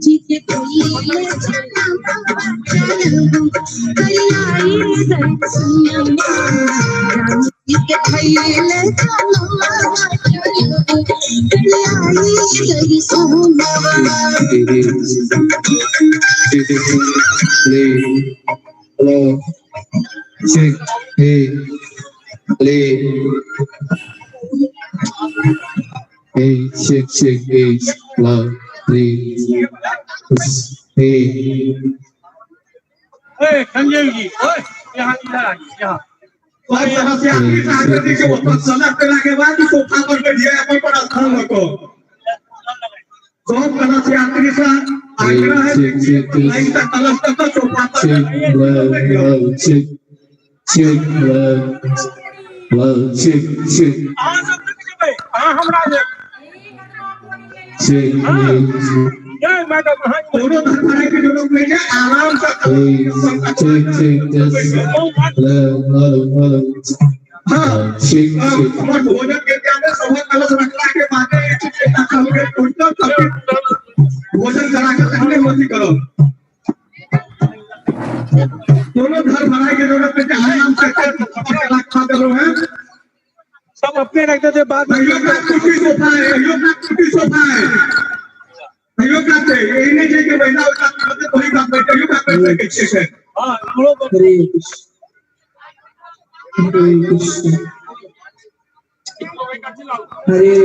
जी के कोई hello, check, hey, play, hey, check, hey, love, play, hey. Hey, Sanjay ji, ओए, यहाँ इधर आइए, यहाँ। और तरह से आखिरी सागर देखिए वो तो सनक पे लगे बाद तो सोफा पर बैठिए अपन पर स्थान रखो। सब तरह से आखिरी सा आग्रह है कि लाइन तक कलश तक सोफा पर check. हाँ हमरा ये। ये मैडम हाँ दोनों धर्म के दोनों बैठे आराम से check. और भोजन के अंदर सब कलश रखला के बाद भोजन करा के हमने मत करो दोनों धर्म के दोनों बैठे आराम से खा करो है सब अपने रखते थे बाद में भाइयों का कुटी सोफा है भाइयों का यही नहीं चाहिए कि महिला का मतलब वही काम बैठे भाइयों का बैठे कैसे है हाँ हम लोग हरे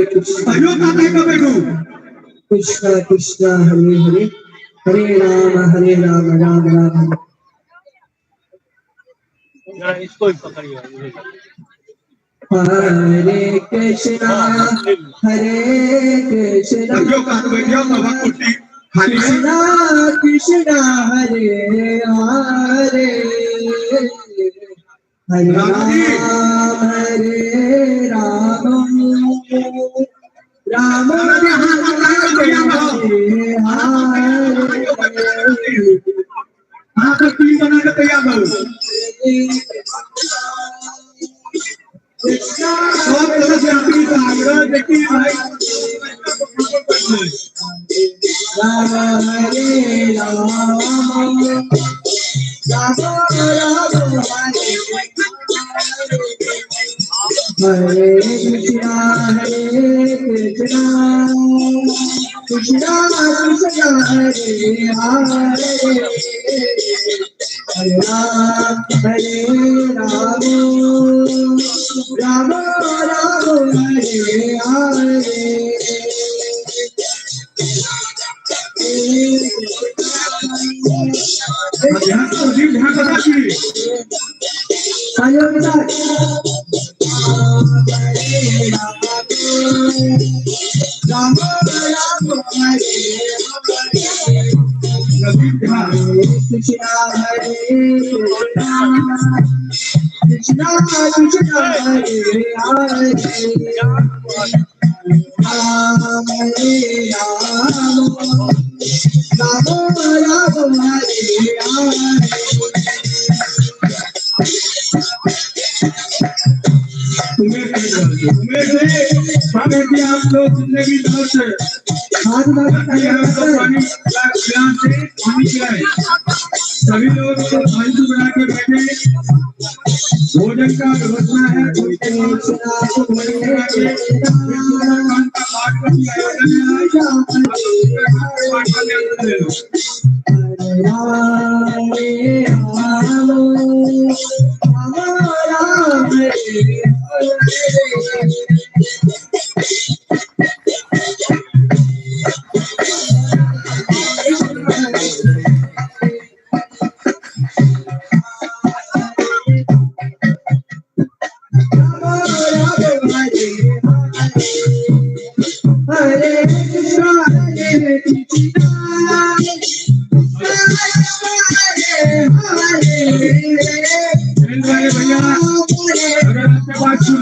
कृष्ण भाइयों का बैठो कृष्ण कृष्ण हरे हरे हरे राम राम राम इसको ही पकड़िए हरे कृष्णा भाइयों का बैठियो तो कुटी खाली कृष्णा कृष्णा हरे हरे हरे राम राम हाँ तो तीन बना के तैयार हो सब तरह से आखिरी का आग्रह देखिए भाई राम हरे राम हरे कृष्णा कृष्णा कृष्णा हरे हरे हरे राम राम राम हरे हरे ध्यान तो जीव ध्यान करा की आयो बेटा राम राम हरे कृष्णा हरे कृष्णा कृष्णा हरे हरे राम हरे राम राम हरे तुम्हें आप लोग जिंदगी भर से हाथ पानी पिलाए सभी लोग मंच बना के बैठे भोजन का व्यवस्था है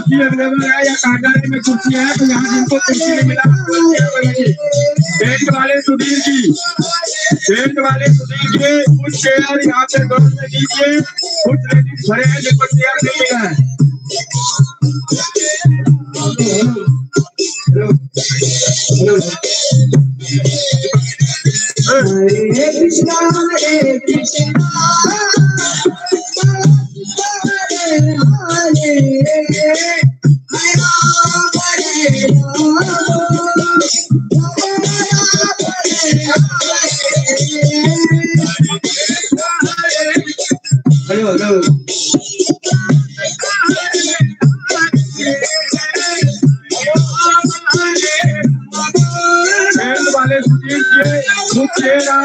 कुर्सी अवेलेबल है या कांटाने में कुर्सी है तो यहाँ जिनको कुर्सी नहीं मिला टेंट वाले सुधीर जी कुछ चेयर यहाँ पे दो में दीजिए कुछ लेडीज भरे हैं जिनको चेयर नहीं मिला है Hare Krishna Hare Krishna Hare Hare Hello. वाले चेहरा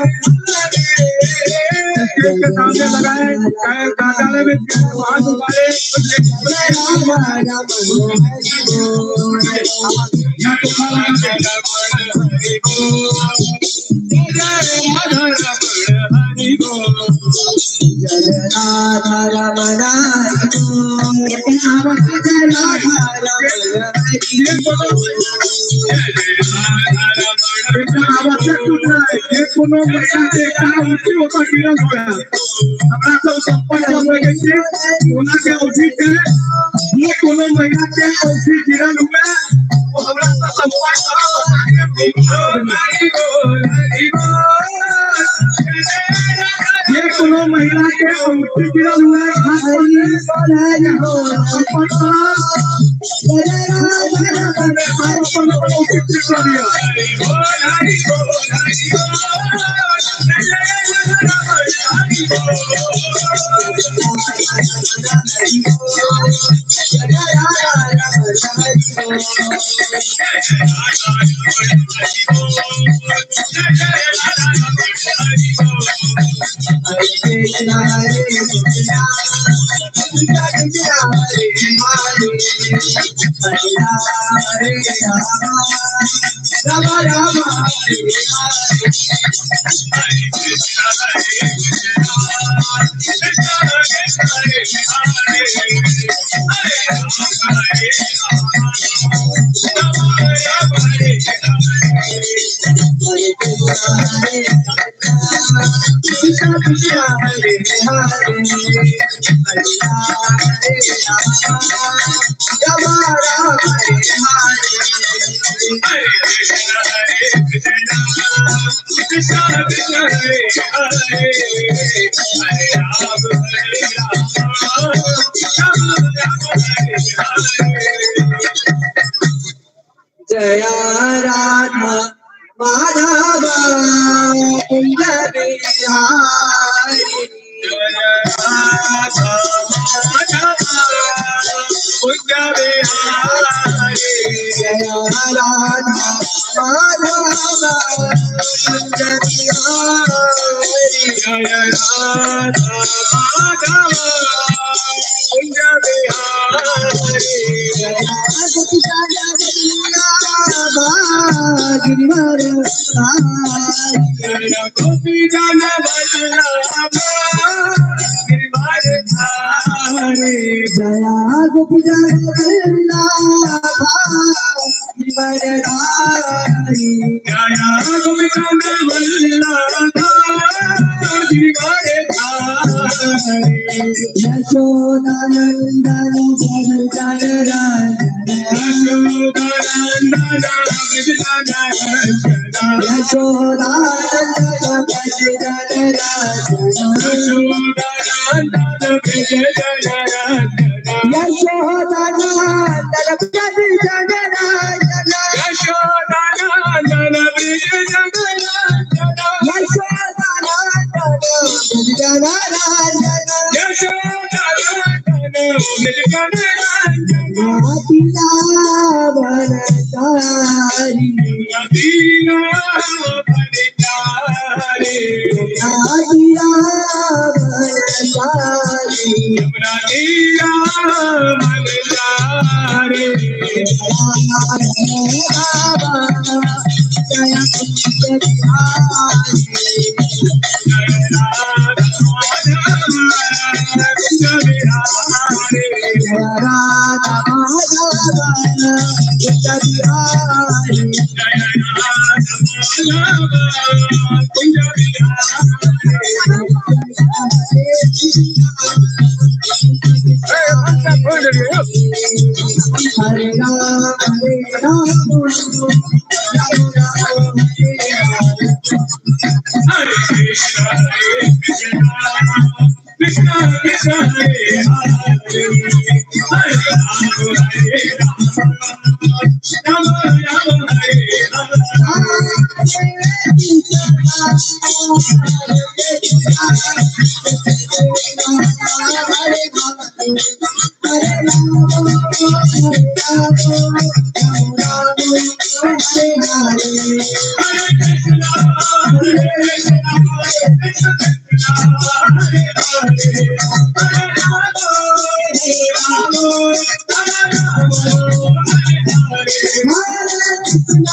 के सामने लगाए काले में हाथ वाले महिला के गिरल हुआ Jaya Radha Madhav Kunj Bihari Krishna Krishna Hare Hare Hare Rama Rama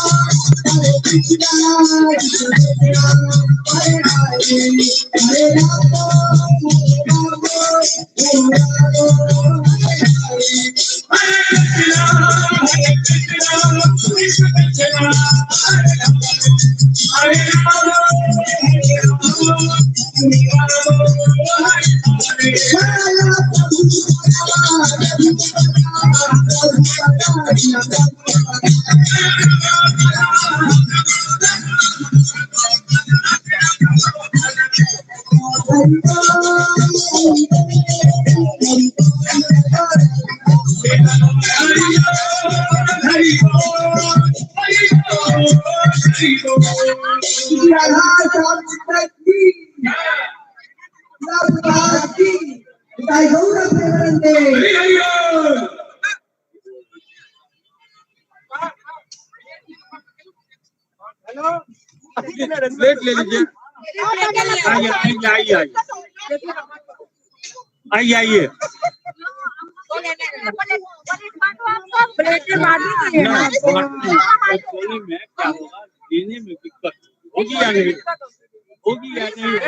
Hare plate ले लीजिए। आइए आइए आइए आइए आइए सोने में क्या होगा, देने में दिक्कत होगी या नहीं होगी या नहीं?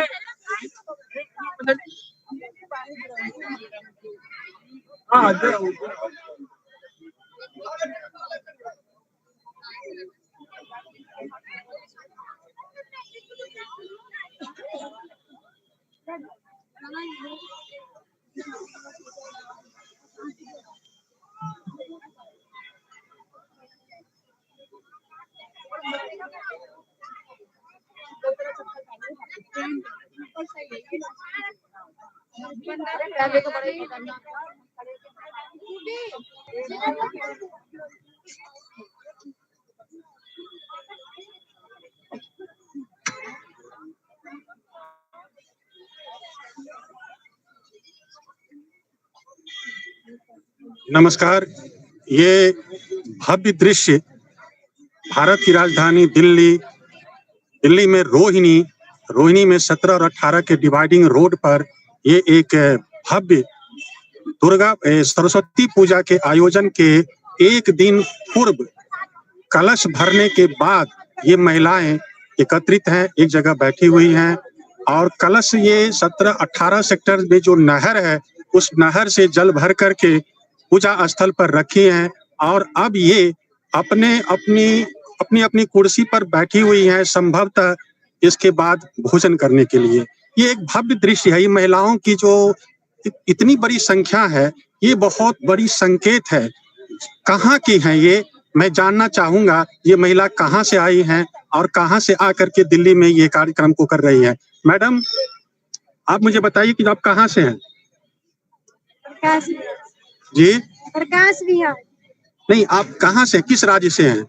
हाँ नमस्कार। ये भव्य दृश्य भारत की राजधानी दिल्ली में रोहिणी में 17 और 18 के डिवाइडिंग रोड पर ये एक भव्य सरस्वती पूजा के आयोजन के एक दिन पूर्व कलश भरने के बाद ये महिलाएं एकत्रित हैं, एक जगह बैठी हुई हैं और कलश ये 17-18 सेक्टर में जो नहर है उस नहर से जल भर करके पूजा स्थल पर रखी हैं और अब ये अपनी कुर्सी पर बैठी हुई हैं, संभवतः इसके बाद भोजन करने के लिए। ये एक भव्य दृश्य है। ये महिलाओं की जो इतनी बड़ी संख्या है ये बहुत बड़ी संकेत है। कहाँ की हैं ये, मैं जानना चाहूंगा ये महिला कहाँ से आई हैं और कहाँ से आकर के दिल्ली में ये कार्यक्रम को कर रही हैं। मैडम आप मुझे बताइए कि आप कहाँ से हैं? जी प्रकाश विहार। नहीं, आप कहाँ से, किस राज्य से हैं?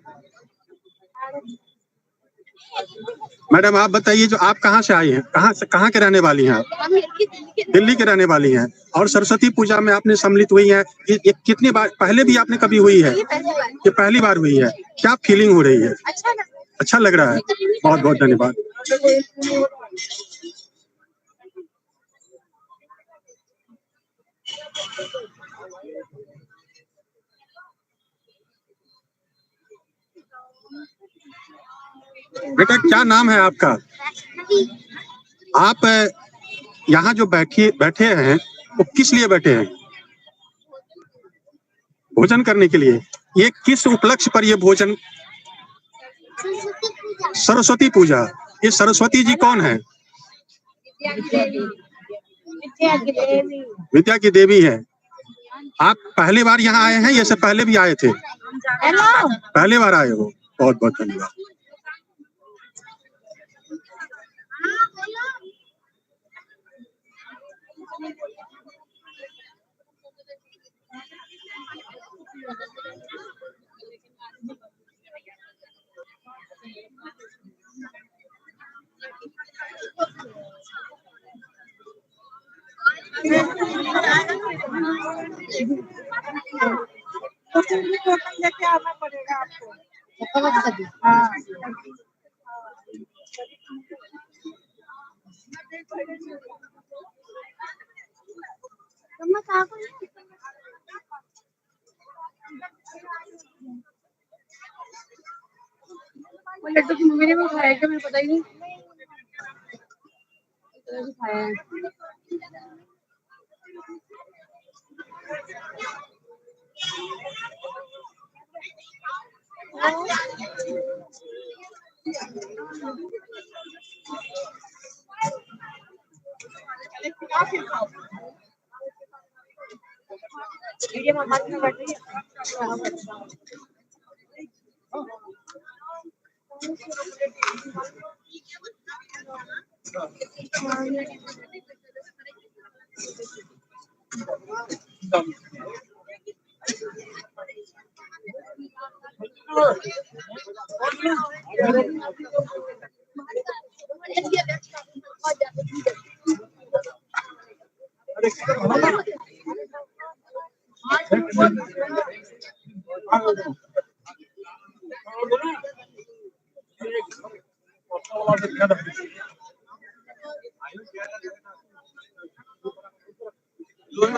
मैडम आप बताइए, जो आप कहाँ से आई हैं, कहाँ के रहने वाली हैं आप? दिल्ली के रहने वाली हैं। और सरस्वती पूजा में आपने सम्मिलित हुई हैं, ये कितनी बार पहले भी आपने कभी हुई है? ये पहली बार हुई है। क्या फीलिंग हो रही है? अच्छा लग रहा है। बहुत बहुत धन्यवाद। बेटा क्या नाम है आपका? आप यहाँ जो बैठे हैं वो किस लिए बैठे हैं? भोजन करने के लिए। ये किस उपलक्ष्य पर ये भोजन? सरस्वती पूजा। ये सरस्वती जी कौन है? विद्या की देवी है। आप पहली बार यहाँ आए हैं या इससे पहले भी आए थे? पहली बार आए हो, बहुत बहुत धन्यवाद। लेके आना पड़ेगा आपको। हाँ। वो लड्डू की मम्मी ने भी खाया क्या, मुझे पता ही नहीं। खाया है।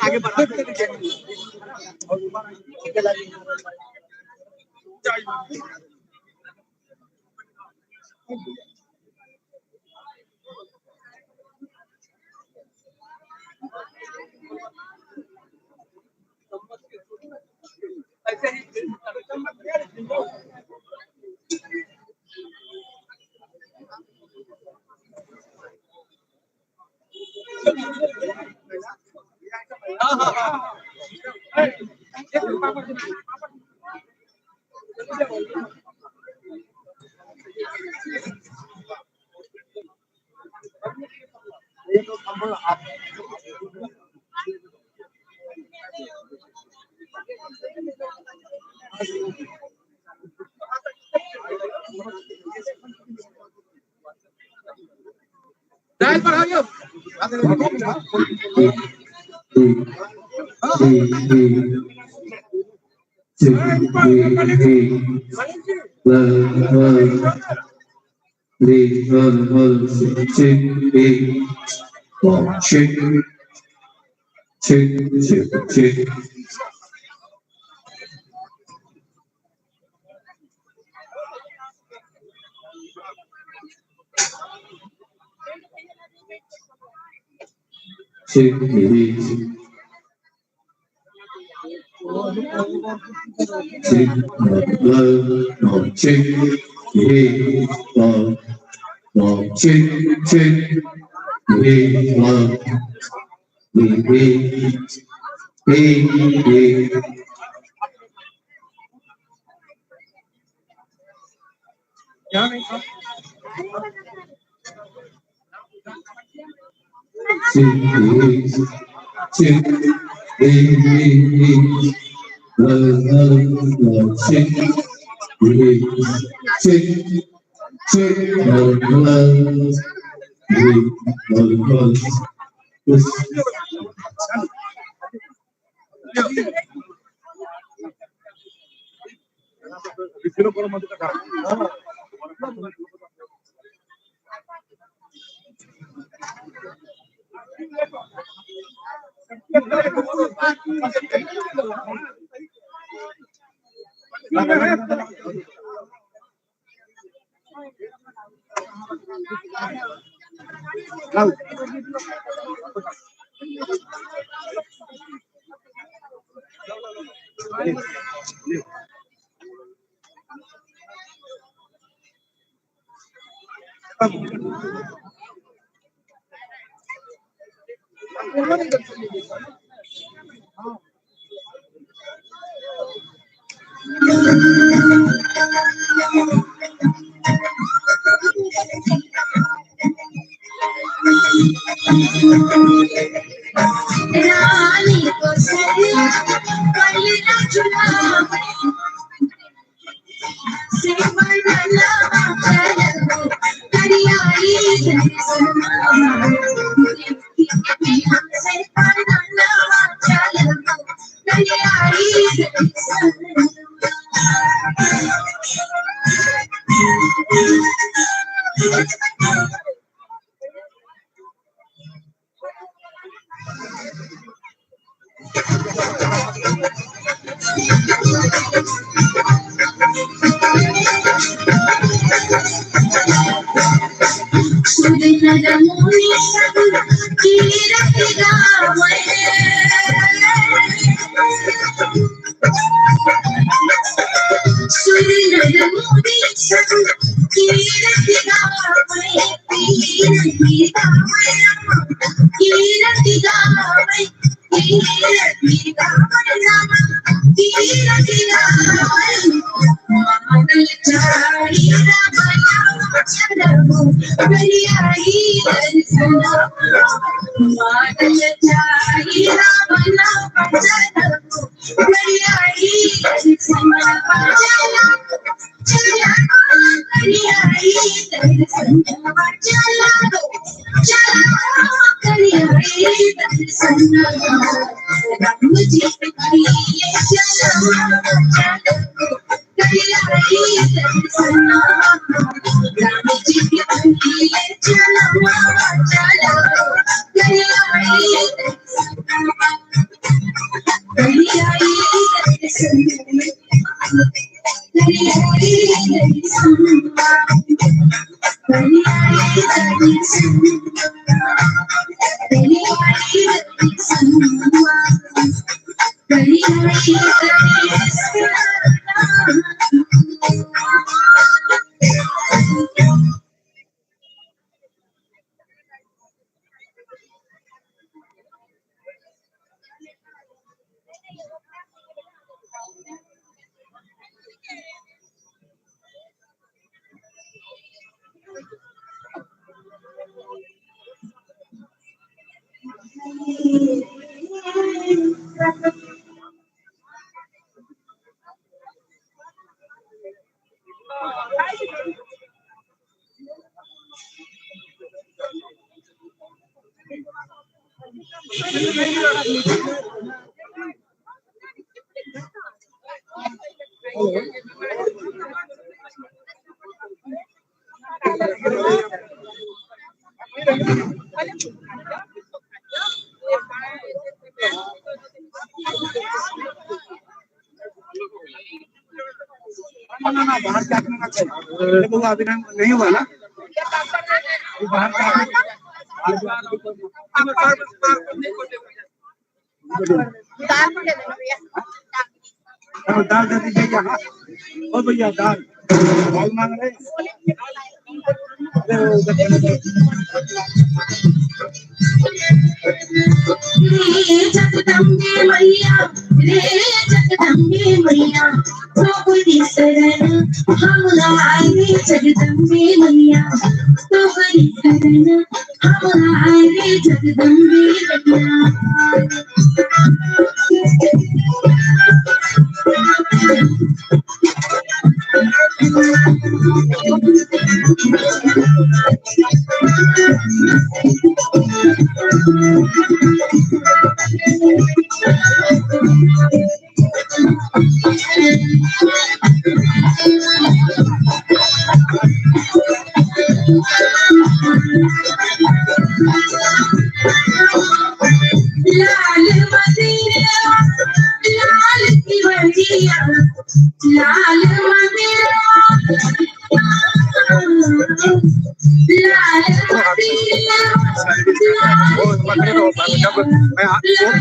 आगे बढ़ा रानी को सरिया पलना चुनावे से बनला चलो करियाई से बनला चलो करियाई सुरनरमुनि सब कीरत गावे सुरनरमुनि सब कीरत गावे कीरत गावे कीरत गावे कीरत गावे मानल चारीरा बना चलो करियाई दर्शना मानल चारीरा बना चलो करियाई दर्शना चला चला करियाई दर्शना चला चला करियाई दर्शना राम जी के लिए चलो चलो करियाई दर्शना राम जी के लिए चलो चलो करियाई दर्शना करियाई दर्शना करियाई दर्शना करियाई ना बाहर क्या करना चाहिए वो अभी नहीं हुआ ना बाहर दाल दे दीजिए यहाँ ओ भैया दाल मांग रहे जगदम्बे मैया रे जगदम्बे मैया तोहरी शरण हम आए जगदम्बे मैया तोहरी शरण हम आए जगदम्बे मैया लाल मदीना लाल की बजिया लाल मदीना लाल मदीना मैं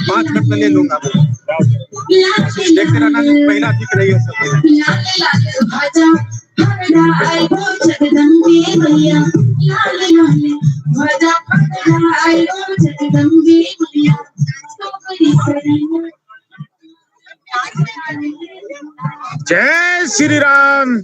5 मिनट में ले लूंगा देखते रहना महिला दिख रही है सब लाल लाल भाजा आई वो जगदम्बे मैया लाल लाल भाजा आई वो जगदम्बे मैया तोहरी शरण जय श्री राम।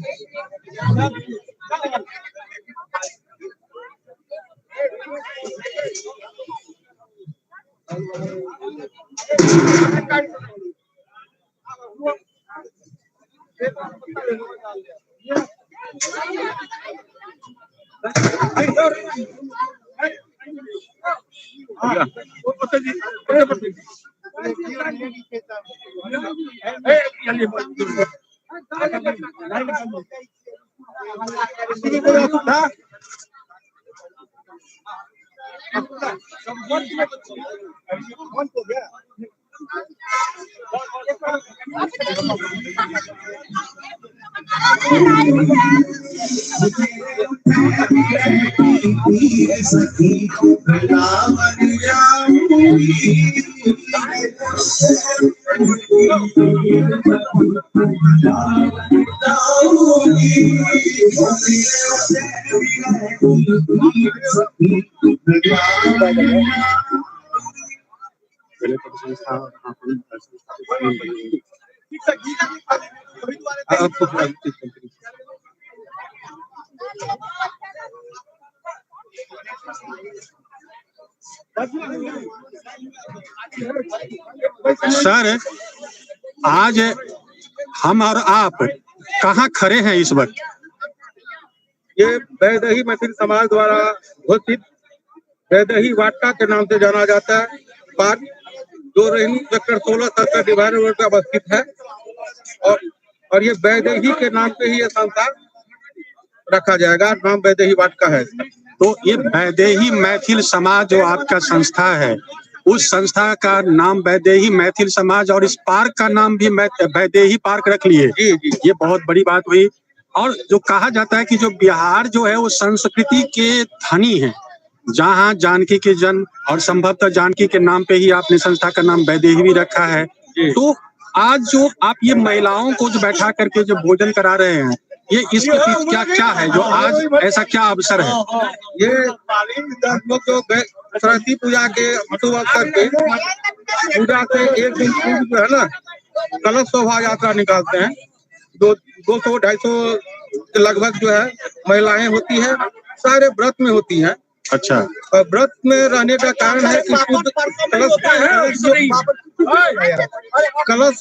सर, आज हम और आप कहाँ खड़े हैं इस वक्त? ये वैदेही मैथिल समाज द्वारा घोषित वैदेही वाटिका के नाम से जाना जाता है पार्क, जो Rohini sector 16 circle divider road पर अवस्थित है। और ये वैदेही के नाम पे ही ये संस्था रखा जाएगा, नाम वैदेही वाटिका है इसका। तो ये वैदेही मैथिल समाज जो आपका संस्था है, उस संस्था का नाम वैदेही मैथिल समाज और इस पार्क का नाम भी वैदेही पार्क रख लिए। जी जी, ये बहुत बड़ी बात हुई। और जो कहा जाता है कि जो बिहार जो है वो संस्कृति के धनी है, जहाँ जानकी के जन्म और संभवतः जानकी के नाम पे ही आपने संस्था का नाम वैदेही भी रखा है। तो आज जो आप ये महिलाओं को जो बैठा करके जो भोजन करा रहे हैं, ये इसके पीछे क्या क्या है, जो आज ऐसा क्या अवसर है? ये लोग जो सरस्वती पूजा के शुभ अवसर पे पूजा से एक दिन पूर्व जो है ना कलश शोभा यात्रा निकालते हैं। 200-250 के लगभग जो है महिलाएं होती है, सारे व्रत में होती हैं। अच्छा। और व्रत में रहने का कारण है कि शुद्ध कलश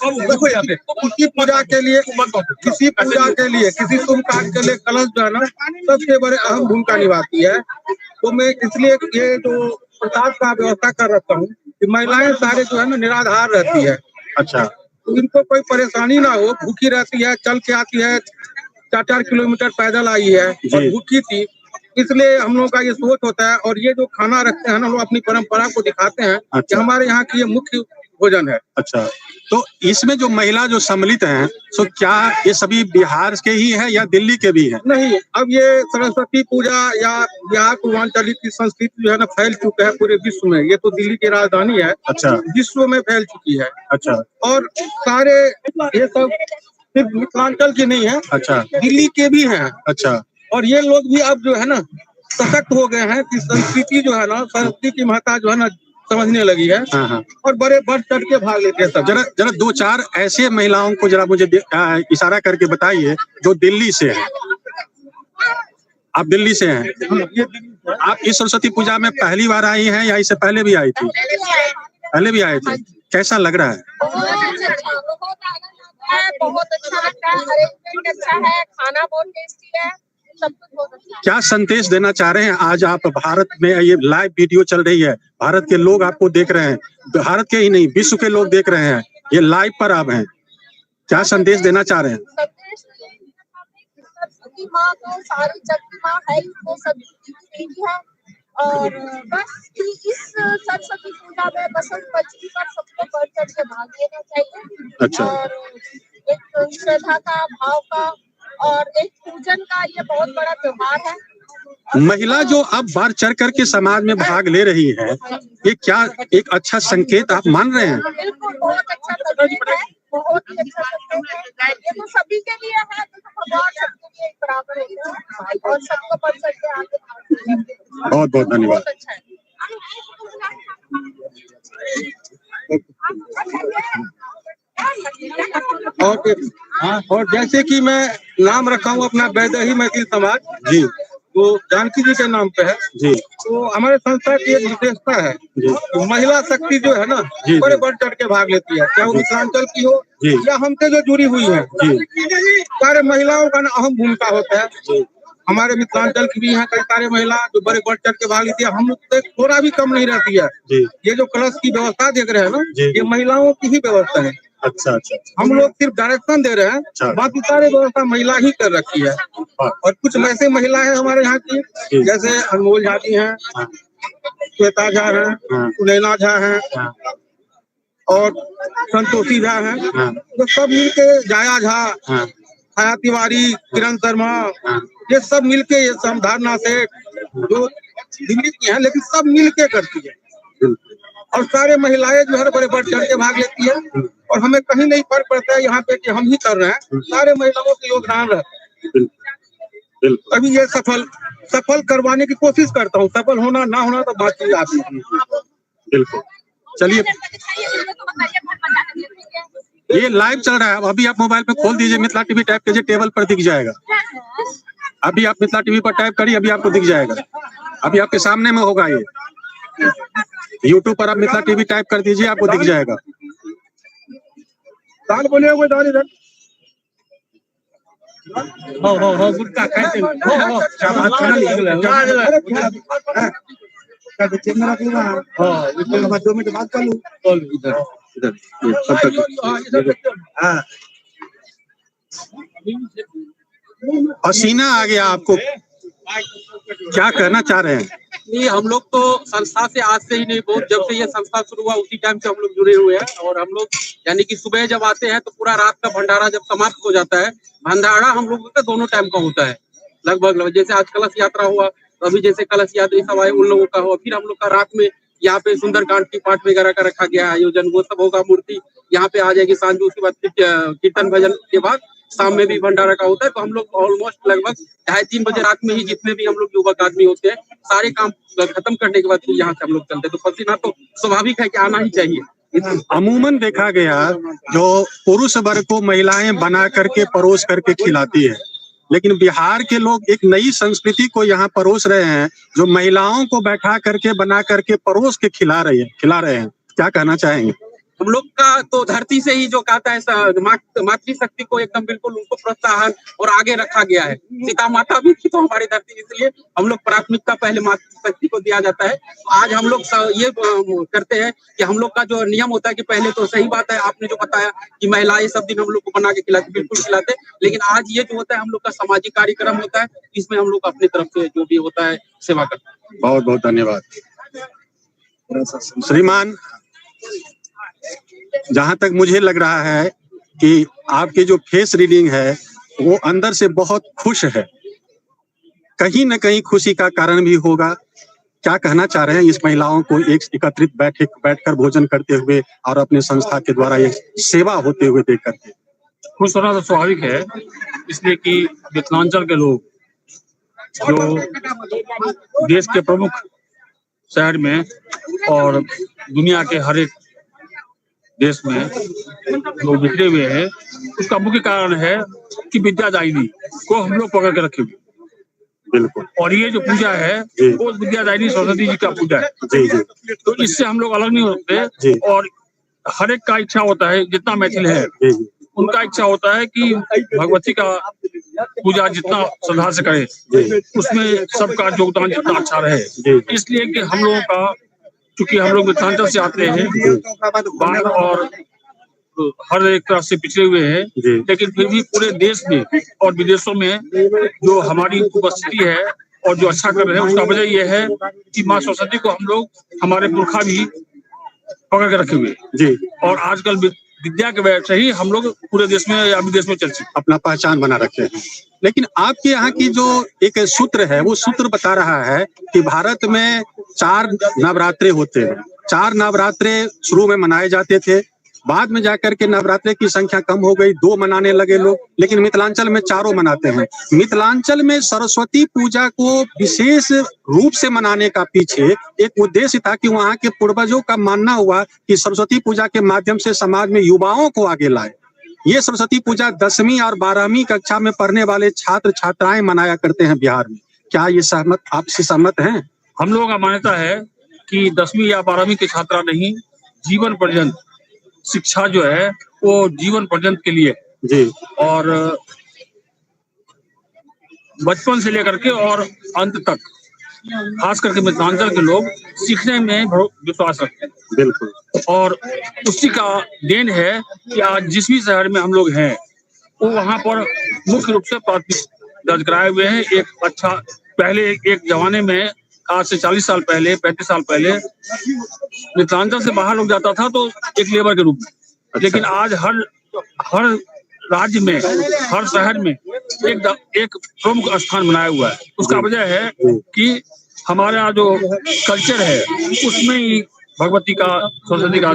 किसी पूजा के लिए किसी शुभ कार्य के लिए कलश जो है ना सबसे बड़े अहम भूमिका निभाती है। तो मैं इसलिए ये जो प्रसाद का व्यवस्था कर रखता हूँ कि महिलाएं सारे जो है ना निराधार रहती है। अच्छा। तो इनको कोई परेशानी ना हो, भूखी रहती है, चल के आती है, 4-4 किलोमीटर पैदल आई है और भूखी थी, इसलिए हम लोगों का ये सोच होता है। और ये जो खाना रखते हैं ना, लोग अपनी परंपरा को दिखाते हैं। अच्छा। कि हमारे यहाँ की ये मुख्य भोजन है। अच्छा, तो इसमें जो महिला जो सम्मिलित हैं, तो क्या ये सभी बिहार के ही है या दिल्ली के भी हैं? नहीं, अब ये सरस्वती पूजा या बिहार पूर्वांचल की संस्कृति जो है ना फैल चुका है पूरे विश्व में। ये तो दिल्ली की राजधानी है। अच्छा। विश्व में फैल चुकी है। अच्छा। और सारे ये सब सिर्फ मिथिलांचल की नहीं है। अच्छा। दिल्ली के भी हैं। अच्छा। और ये लोग भी अब जो है ना सशक्त हो गए हैं कि संस्कृति जो है ना, संस्कृति की महत्ता जो है ना समझने लगी है। हाँ हाँ। और बड़े बढ़ चढ़ के भाग लेते हैं सब। जरा 2-4 ऐसे महिलाओं को जरा मुझे इशारा करके बताइए जो दिल्ली से हैं। आप दिल्ली से हैं? आप इस सरस्वती पूजा में पहली बार आई हैं या इससे पहले भी आई थी? पहले भी आए थे। कैसा लग रहा है? बहुत आनंद आता है, बहुत अच्छा लगता है, अरेंजमेंट अच्छा है, खाना बहुत टेस्टी है, सब कुछ बहुत अच्छा है। क्या संदेश देना चाह रहे हैं? आज आप भारत में, ये लाइव वीडियो चल रही है, भारत के लोग आपको देख रहे हैं, भारत के ही नहीं विश्व के लोग देख रहे हैं, ये लाइव पर आप हैं, क्या संदेश देना चाह रहे हैं? संदेश तो यही देना चाहते हैं कि सरस्वती माँ तो सारी जग की माँ है, वो सबकी देवी है। और बस कि इस सरस्वती पूजा में बसंत पंचमी पर सबको बढ़ चढ़ के भाग लेना चाहिए। अच्छा। और एक श्रद्धा का, भाव का और एक पूजन का ये बहुत बड़ा त्योहार है। महिला जो अब बढ़ चढ़ करके समाज में भाग ले रही है, ये क्या एक अच्छा संकेत आप मान रहे हैं? बिल्कुल, बहुत अच्छा संकेत है, बहुत ही अच्छा संकेत है। ये तो सभी के लिए है, तो भगवान सबके लिए एक बराबर होते हैं और सबको बढ़ चढ़ के आगे बढ़ते हैं। बहुत बहुत धन्यवाद। बहुत अच्छा है। और और जैसे कि मैं नाम रखा हूँ अपना वैदेही मैथिल समाज जी तो जानकी जी के नाम पे है। जी तो हमारे संस्था की एक विशेषता है कि महिला शक्ति जो है ना जी। बड़े बढ़ चढ़ के भाग लेती है, चाहे वो मिथिलांचल की हो जी। या हमसे जो जुड़ी हुई है। जी सारे महिलाओं का ना अहम भूमिका होता है। हमारे मिथिलांचल की भी यहाँ कई सारे महिला जो बड़े बढ़ चढ़ के भाग लेती है, हम लोग से थोड़ा भी कम नहीं रहती है। जी ये जो कलश की व्यवस्था देख रहे हैं ना, जी। ये महिलाओं की ही व्यवस्था है। अच्छा अच्छा हम लोग सिर्फ डायरेक्शन दे रहे हैं, बाकी सारे व्यवस्था महिला ही कर रखी है। और कुछ ऐसे महिला है हमारे यहाँ की, जैसे अनमोल झा जी हैं, श्वेता झा हैं, हाँ। सुनैना झा हैं हाँ। और संतोषी झा हैं, हाँ। तो सब मिलके जाया झा, हाँ। छाया तिवारी, किरण शर्मा, हाँ। ये सब मिलके, ये संधारणा सेठ जो दिल्ली की हैं लेकिन सब मिलके करती है। और सारे महिलाएं जो है बड़े बढ़ चढ़ के भाग लेती है और हमें कहीं नहीं फर्क पड़ता है यहाँ पे कि हम ही कर रहे हैं, सारे महिलाओं के योगदान रहता है। अभी ये सफल करवाने की कोशिश करता हूँ, सफल होना ना होना तो बात ही आती है। बिल्कुल। चलिए ये लाइव चल रहा है, अभी आप मोबाइल पे खोल दीजिए, मिथिला टीवी टाइप कीजिए, टेबल पर दिख जाएगा। अभी आप मिथिला टीवी पर टाइप करिए, अभी आपको दिख जाएगा, अभी आपके सामने में होगा। ये यूट्यूब पर आप मिथिला टीवी टाइप कर दीजिए, आपको दिख जाएगा। दाल बोले हुए दाल इधर हो गुटका खाते हो क्या बात करना निकल 2 मिनट बात कर लूं इधर हाँ। पसीना आ गया आपको, क्या कहना चाह रहे हैं? नहीं, हम लोग तो संस्था से आज से ही नहीं, बहुत जब से ये संस्था शुरू हुआ उसी टाइम से हम लोग जुड़े हुए हैं। और हम लोग यानी कि सुबह जब आते हैं तो पूरा रात का भंडारा जब समाप्त हो जाता है, भंडारा हम लोगों का दोनों टाइम का होता है लगभग। जैसे आज कलश यात्रा हुआ, तो अभी जैसे कलश यात्री सब आए उन लोगों का हुआ, फिर हम लोग का रात में यहाँ पे सुंदरकांड की पाठ वगैरह का रखा गया आयोजन, वो सब होगा। मूर्ति यहाँ पे आ जाएगी सांझ में, उसके बाद कीर्तन भजन के बाद शाम में भी भंडारा का होता है। तो हम लोग ऑलमोस्ट लगभग 2:30-3 बजे रात में ही जितने भी हम लोग युवक आदमी होते हैं, सारे काम खत्म करने के बाद फिर यहाँ से हम लोग चलते हैं। तो पसीना तो स्वाभाविक है कि आना ही चाहिए। अमूमन देखा गया जो पुरुष वर्ग को महिलाएं बना करके परोस करके खिलाती है, लेकिन बिहार के लोग एक नई संस्कृति को यहाँ परोस रहे हैं, जो महिलाओं को बैठा करके बना करके परोस के खिला रहे हैं। क्या कहना चाहेंगे? हम लोग का तो धरती से ही जो कहता है मातृशक्ति को एकदम बिल्कुल उनको प्रोत्साहन और आगे रखा गया है। सीता माता भी थी तो हमारी धरती, इसलिए हम लोग प्राथमिकता पहले मातृशक्ति को दिया जाता है। आज हम लोग ये करते हैं कि हम लोग का जो नियम होता है कि पहले तो सही बात है आपने जो बताया कि महिलाएं सब दिन हम लोग को बना के खिलाते, बिल्कुल खिलाते, लेकिन आज ये जो होता है हम लोग का सामाजिक कार्यक्रम होता है, इसमें हम लोग अपनी तरफ से जो भी होता है सेवा करते हैं। बहुत बहुत धन्यवाद श्रीमान। जहां तक मुझे लग रहा है कि आपकी जो फेस रीडिंग है वो अंदर से बहुत खुश है, कहीं न कहीं खुशी का कारण भी होगा। क्या कहना चाह रहे हैं इस महिलाओं को एक एकत्रित बैठकर भोजन करते हुए और अपने संस्था के द्वारा ये सेवा होते हुए देख करके? खुश होना तो स्वाभाविक है, इसलिए कि मिथिलांचल के लोग जो देश के प्रमुख शहर में और दुनिया के हर एक देश में जो बिखरे हुए हैं, उसका मुख्य कारण है कि विद्यादायिनी को हम लोग पकड़ के रखे हुए। बिल्कुल। और ये जो पूजा है वो विद्यादायिनी सरस्वती जी का पूजा है। जी जी। तो इससे हम लोग अलग नहीं होते। और हर एक का इच्छा होता है, जितना मैथिल है उनका इच्छा होता है कि भगवती का पूजा जितना श्रद्धा से करे, उसमें सबका योगदान जितना अच्छा रहे। इसलिए कि हम लोगों का, क्योंकि हम लोग मिथिलांचल से आते हैं, बाढ़ और हर एक तरह से पिछड़े हुए हैं, लेकिन फिर भी पूरे देश में और विदेशों में जो हमारी उपस्थिति है और जो अच्छा कर रहे हैं, उसका वजह यह है कि माँ सरस्वती को हम लोग, हमारे पुरखा भी पकड़ के रखे हुए जी। और आजकल विद्या के वजह से ही हम लोग पूरे देश में या विदेश में चलते अपना पहचान बना रखे हैं। लेकिन आपके यहाँ की जो एक सूत्र है, वो सूत्र बता रहा है कि भारत में 4 नवरात्रे होते हैं। 4 नवरात्रे शुरू में मनाए जाते थे, बाद में जाकर के नवरात्रे की संख्या कम हो गई, 2 मनाने लगे लोग, लेकिन मिथिलांचल में 4 मनाते हैं। मिथिलांचल में सरस्वती पूजा को विशेष रूप से मनाने का पीछे एक उद्देश्य था कि वहाँ के पूर्वजों का मानना हुआ कि सरस्वती पूजा के माध्यम से समाज में युवाओं को आगे लाए। ये सरस्वती पूजा 10वीं और 12वीं कक्षा में पढ़ने वाले छात्र छात्राएं मनाया करते हैं बिहार में। क्या ये आपसे सहमत हैं? हम लोगों का मान्यता है कि 10वीं या 12वीं के छात्रा नहीं, जीवन पर्यंत शिक्षा जो है वो जीवन पर्यंत के लिए जी, और बचपन से लेकर के और अंत तक, खास करके मिथिलांचल के लोग सीखने में विश्वास रखते हैं। बिल्कुल। और उसी का देन है कि आज जिस भी शहर में हम लोग हैं वो वहाँ पर मुख्य रूप से प्राथमिक दर्ज कराए हुए हैं। एक अच्छा, पहले एक जमाने में, आज से 40 साल पहले, 35 साल पहले मिथिलांचल से बाहर लोग जाता था तो एक लेबर के रूप में, लेकिन आज हर राज्य में, हर शहर में एक प्रमुख स्थान बनाया हुआ है। उसका वजह है कि हमारा जो कल्चर है उसमें ही भगवती का, सरस्वती का।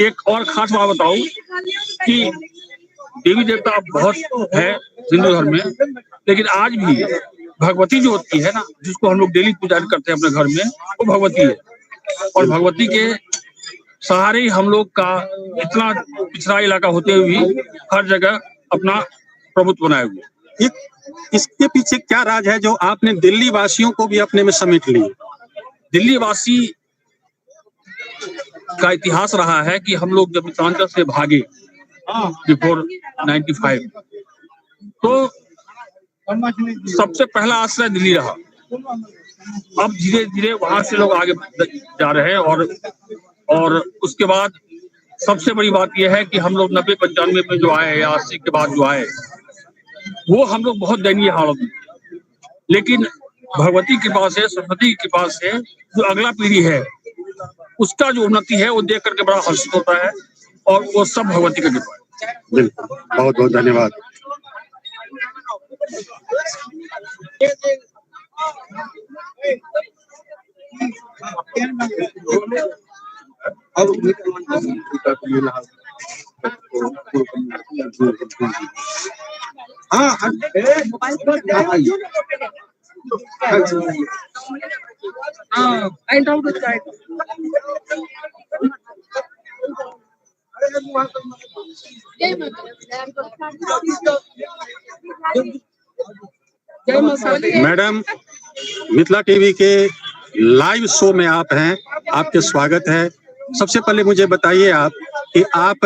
एक और खास बात बताऊं कि देवी देवता बहुत है हिंदू धर्म में, लेकिन आज भी भगवती जो होती है ना, जिसको हम लोग डेली पूजा करते हैं अपने घर में, वो भगवती है। और भगवती के सहारे ही हम लोग का इतना पिछड़ा इलाका होते हुए भी हर जगह अपना प्रभुत्व बनाए हुए। इसके पीछे क्या राज है जो आपने दिल्ली वासियों को भी अपने में समेट ली? दिल्ली वासी का इतिहास रहा है कि हम लोग जब मिथिलांचल से भागे बिफोर 95, तो सबसे पहला आश्रय दिल्ली रहा। अब धीरे धीरे वहां से लोग आगे जा रहे हैं और उसके बाद सबसे बड़ी बात यह है कि हम लोग 90-95 में जो आए या 80 के बाद जो आए, वो हम लोग बहुत दयनीय हालत में, लेकिन भगवती की कृपा से, सरस्वती की कृपा से जो अगला पीढ़ी है उसका जो उन्नति है वो देख करके बड़ा हर्षित होता है, और वो सब भगवती की कृपा है। बिल्कुल, बहुत बहुत धन्यवाद। मैडम, मिथिला टीवी के लाइव शो में आप हैं, आपके स्वागत है। सबसे पहले मुझे बताइए आप कि आप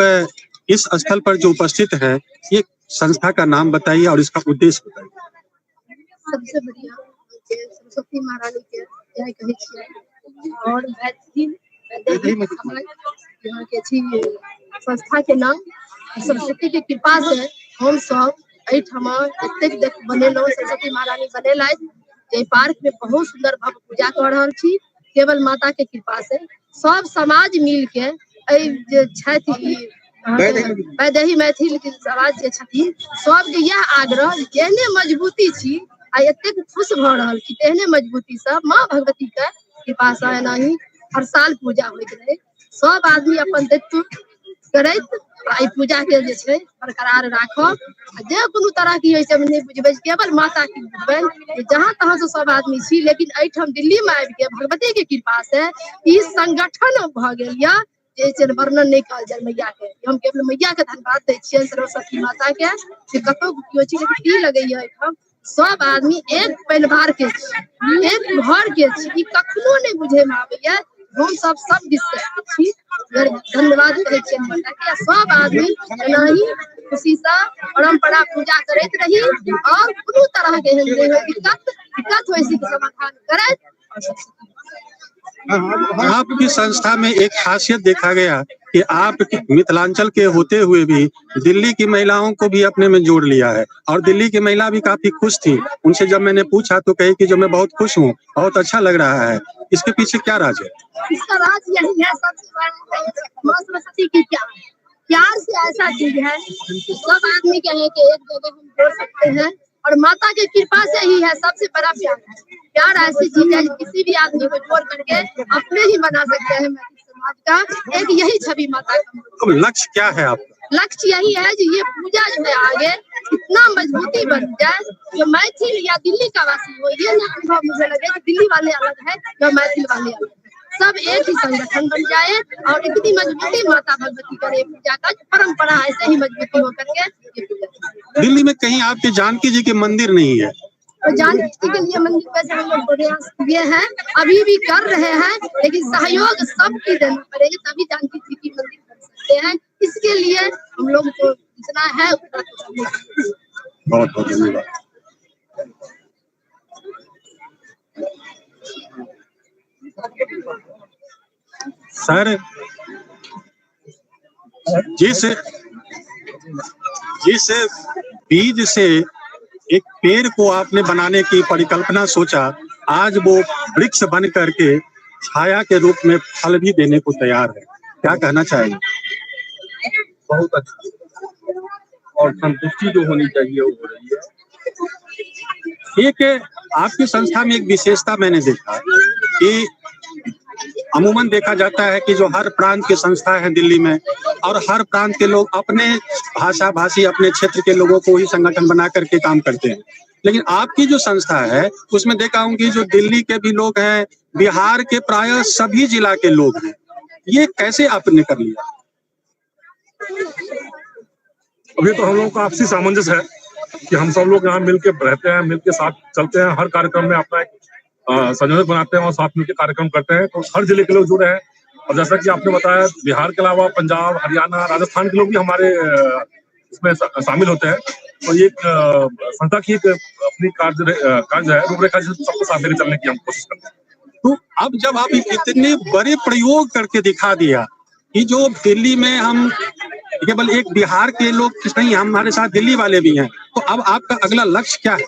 इस स्थल पर जो उपस्थित है, ये संस्था का नाम बताइए और इसका उद्देश्य बताइए। सबसे बढ़िया सरस्वती महारानी के जय कहै छियै, और यहाँ के छी संस्था के नाम सरस्वती के कृपा से हम सब एहिठमा एतेक देख बनेलहुँ, सरस्वती महारानी बनेलथि जे पार्क में बहुत सुंदर भव्य पूजा कर रहल छी। केवल माता के कृपा से सब समाज मिल के जे छथि वैदेही मैथिल के समाज जे छथिन, सबके यह आग्रह जेहने मजबूती छी आ एतेक खुश भऽ रहल छी, तेहने मजबूती से माँ भगवती के कृपा से एनाही हर साल पूजा होइत रहे। सब आदमी अपन दायित्व करैत आई पूजा के जे छै बरकरार राखब। जे कोनो तरह की होय छै नहि बुझबै, केवल माता की बुझबै। जहाँ तहाँ से सब आदमी छी, लेकिन एहिठाम दिल्ली में आबि के भगवती के कृपा से ई संगठन भऽ गेल या जे वर्णन नहीं कल जाय मैया के। हम केवल मैया के धन्यवाद दै छियै, सरस्वती माता के, जे कतौ कियो छी, लेकिन ई लगैया एहिठाम सब आदमी एक परिवार के छी, एक घर के छी। ई कखनो नहीं बुझे में आबैया, हम सब विश्वास छी। धन्यवाद करै छियै माता के। सब आदमी एनाही खुशी से परंपरा पूजा करैत रही, और कोनो तरह के दिक्कत होय से समाधान करैत। आपकी संस्था में एक खासियत देखा गया कि आप मिथिलांचल के होते हुए भी दिल्ली की महिलाओं को भी अपने में जोड़ लिया है, और दिल्ली की महिला भी काफी खुश थी। उनसे जब मैंने पूछा तो कही कि जो मैं बहुत खुश हूँ, बहुत अच्छा लग रहा है। इसके पीछे क्या राज है? इसका राज यही है, सबसे बड़ा माँ सरस्वती की प्यार से ऐसा चीज है कि सब आदमी कहे कि एक जगह हम जोड़ सकते हैं, और माता के कृपा से ही है। सबसे बड़ा प्यार है। प्यार ऐसी चीज है किसी भी आदमी को जोड़ करके अपने ही बना सकते हैं। समाज का एक यही छवि माता का। तो लक्ष्य क्या है आपका? लक्ष्य यही है कि ये पूजा जो है आगे इतना मजबूती बन जाए, जो मैथिल या दिल्ली का वासी हो, ये ना अनुभव मुझे लगे कि दिल्ली वाले अलग है या मैथिल वाले अलग है। सब एक ही संगठन बन जाए और इतनी मजबूती माता भगवती करे पूजा का परंपरा ऐसे ही मजबूती होकर के ये पूजा। दिल्ली में कहीं आपके जानकी जी के मंदिर नहीं है? तो जानकी जी के लिए मंदिर वैसे हम लोग प्रयास किए हैं, अभी भी कर रहे हैं, लेकिन सहयोग सबकी देना पड़ेगा तभी जानकी जी की मंदिर कर सकते हैं। इसके लिए हम लोग को जितना है उतना बहुत बहुत धन्यवाद। सर, जिस बीज से एक पेड़ को आपने बनाने की परिकल्पना सोचा, आज वो वृक्ष बन करके छाया के रूप में फल भी देने को तैयार है। क्या कहना चाहेंगे? बहुत अच्छा और संतुष्टि जो होनी चाहिए वो हो रही है। एक आपकी संस्था में एक विशेषता मैंने देखा कि अमूमन देखा जाता है कि जो हर प्रांत की संस्था है दिल्ली में और हर प्रांत के लोग अपने भाषी अपने क्षेत्र के लोगों को ही संगठन बना करके काम करते हैं, लेकिन आपकी जो संस्था है उसमें देखा हूँ कि जो दिल्ली के भी लोग हैं, बिहार के प्राय सभी जिला के लोग हैं। ये कैसे आपने कर लिया? अभी तो हम लोगों का आपसी सामंजस्य है कि हम सब लोग यहाँ मिलके रहते हैं, मिलके साथ चलते हैं, हर कार्यक्रम में अपना एक संयोजक बनाते हैं और साथ मिलकर कार्यक्रम करते हैं। तो हर जिले के लोग जुड़े हैं और जैसा कि आपने बताया बिहार के अलावा पंजाब, हरियाणा, राजस्थान के लोग भी हमारे इसमें शामिल होते हैं। तो ये संस्था की एक अपनी कार्य है, रूपरेखा सबको साथ लेकर चलने की हम कोशिश करते हैं। तो अब जब आप इतने बड़े प्रयोग करके दिखा दिया कि जो दिल्ली में हम केवल एक बिहार के लोग नहीं, हमारे साथ दिल्ली वाले भी हैं, तो अब आपका अगला लक्ष्य क्या है?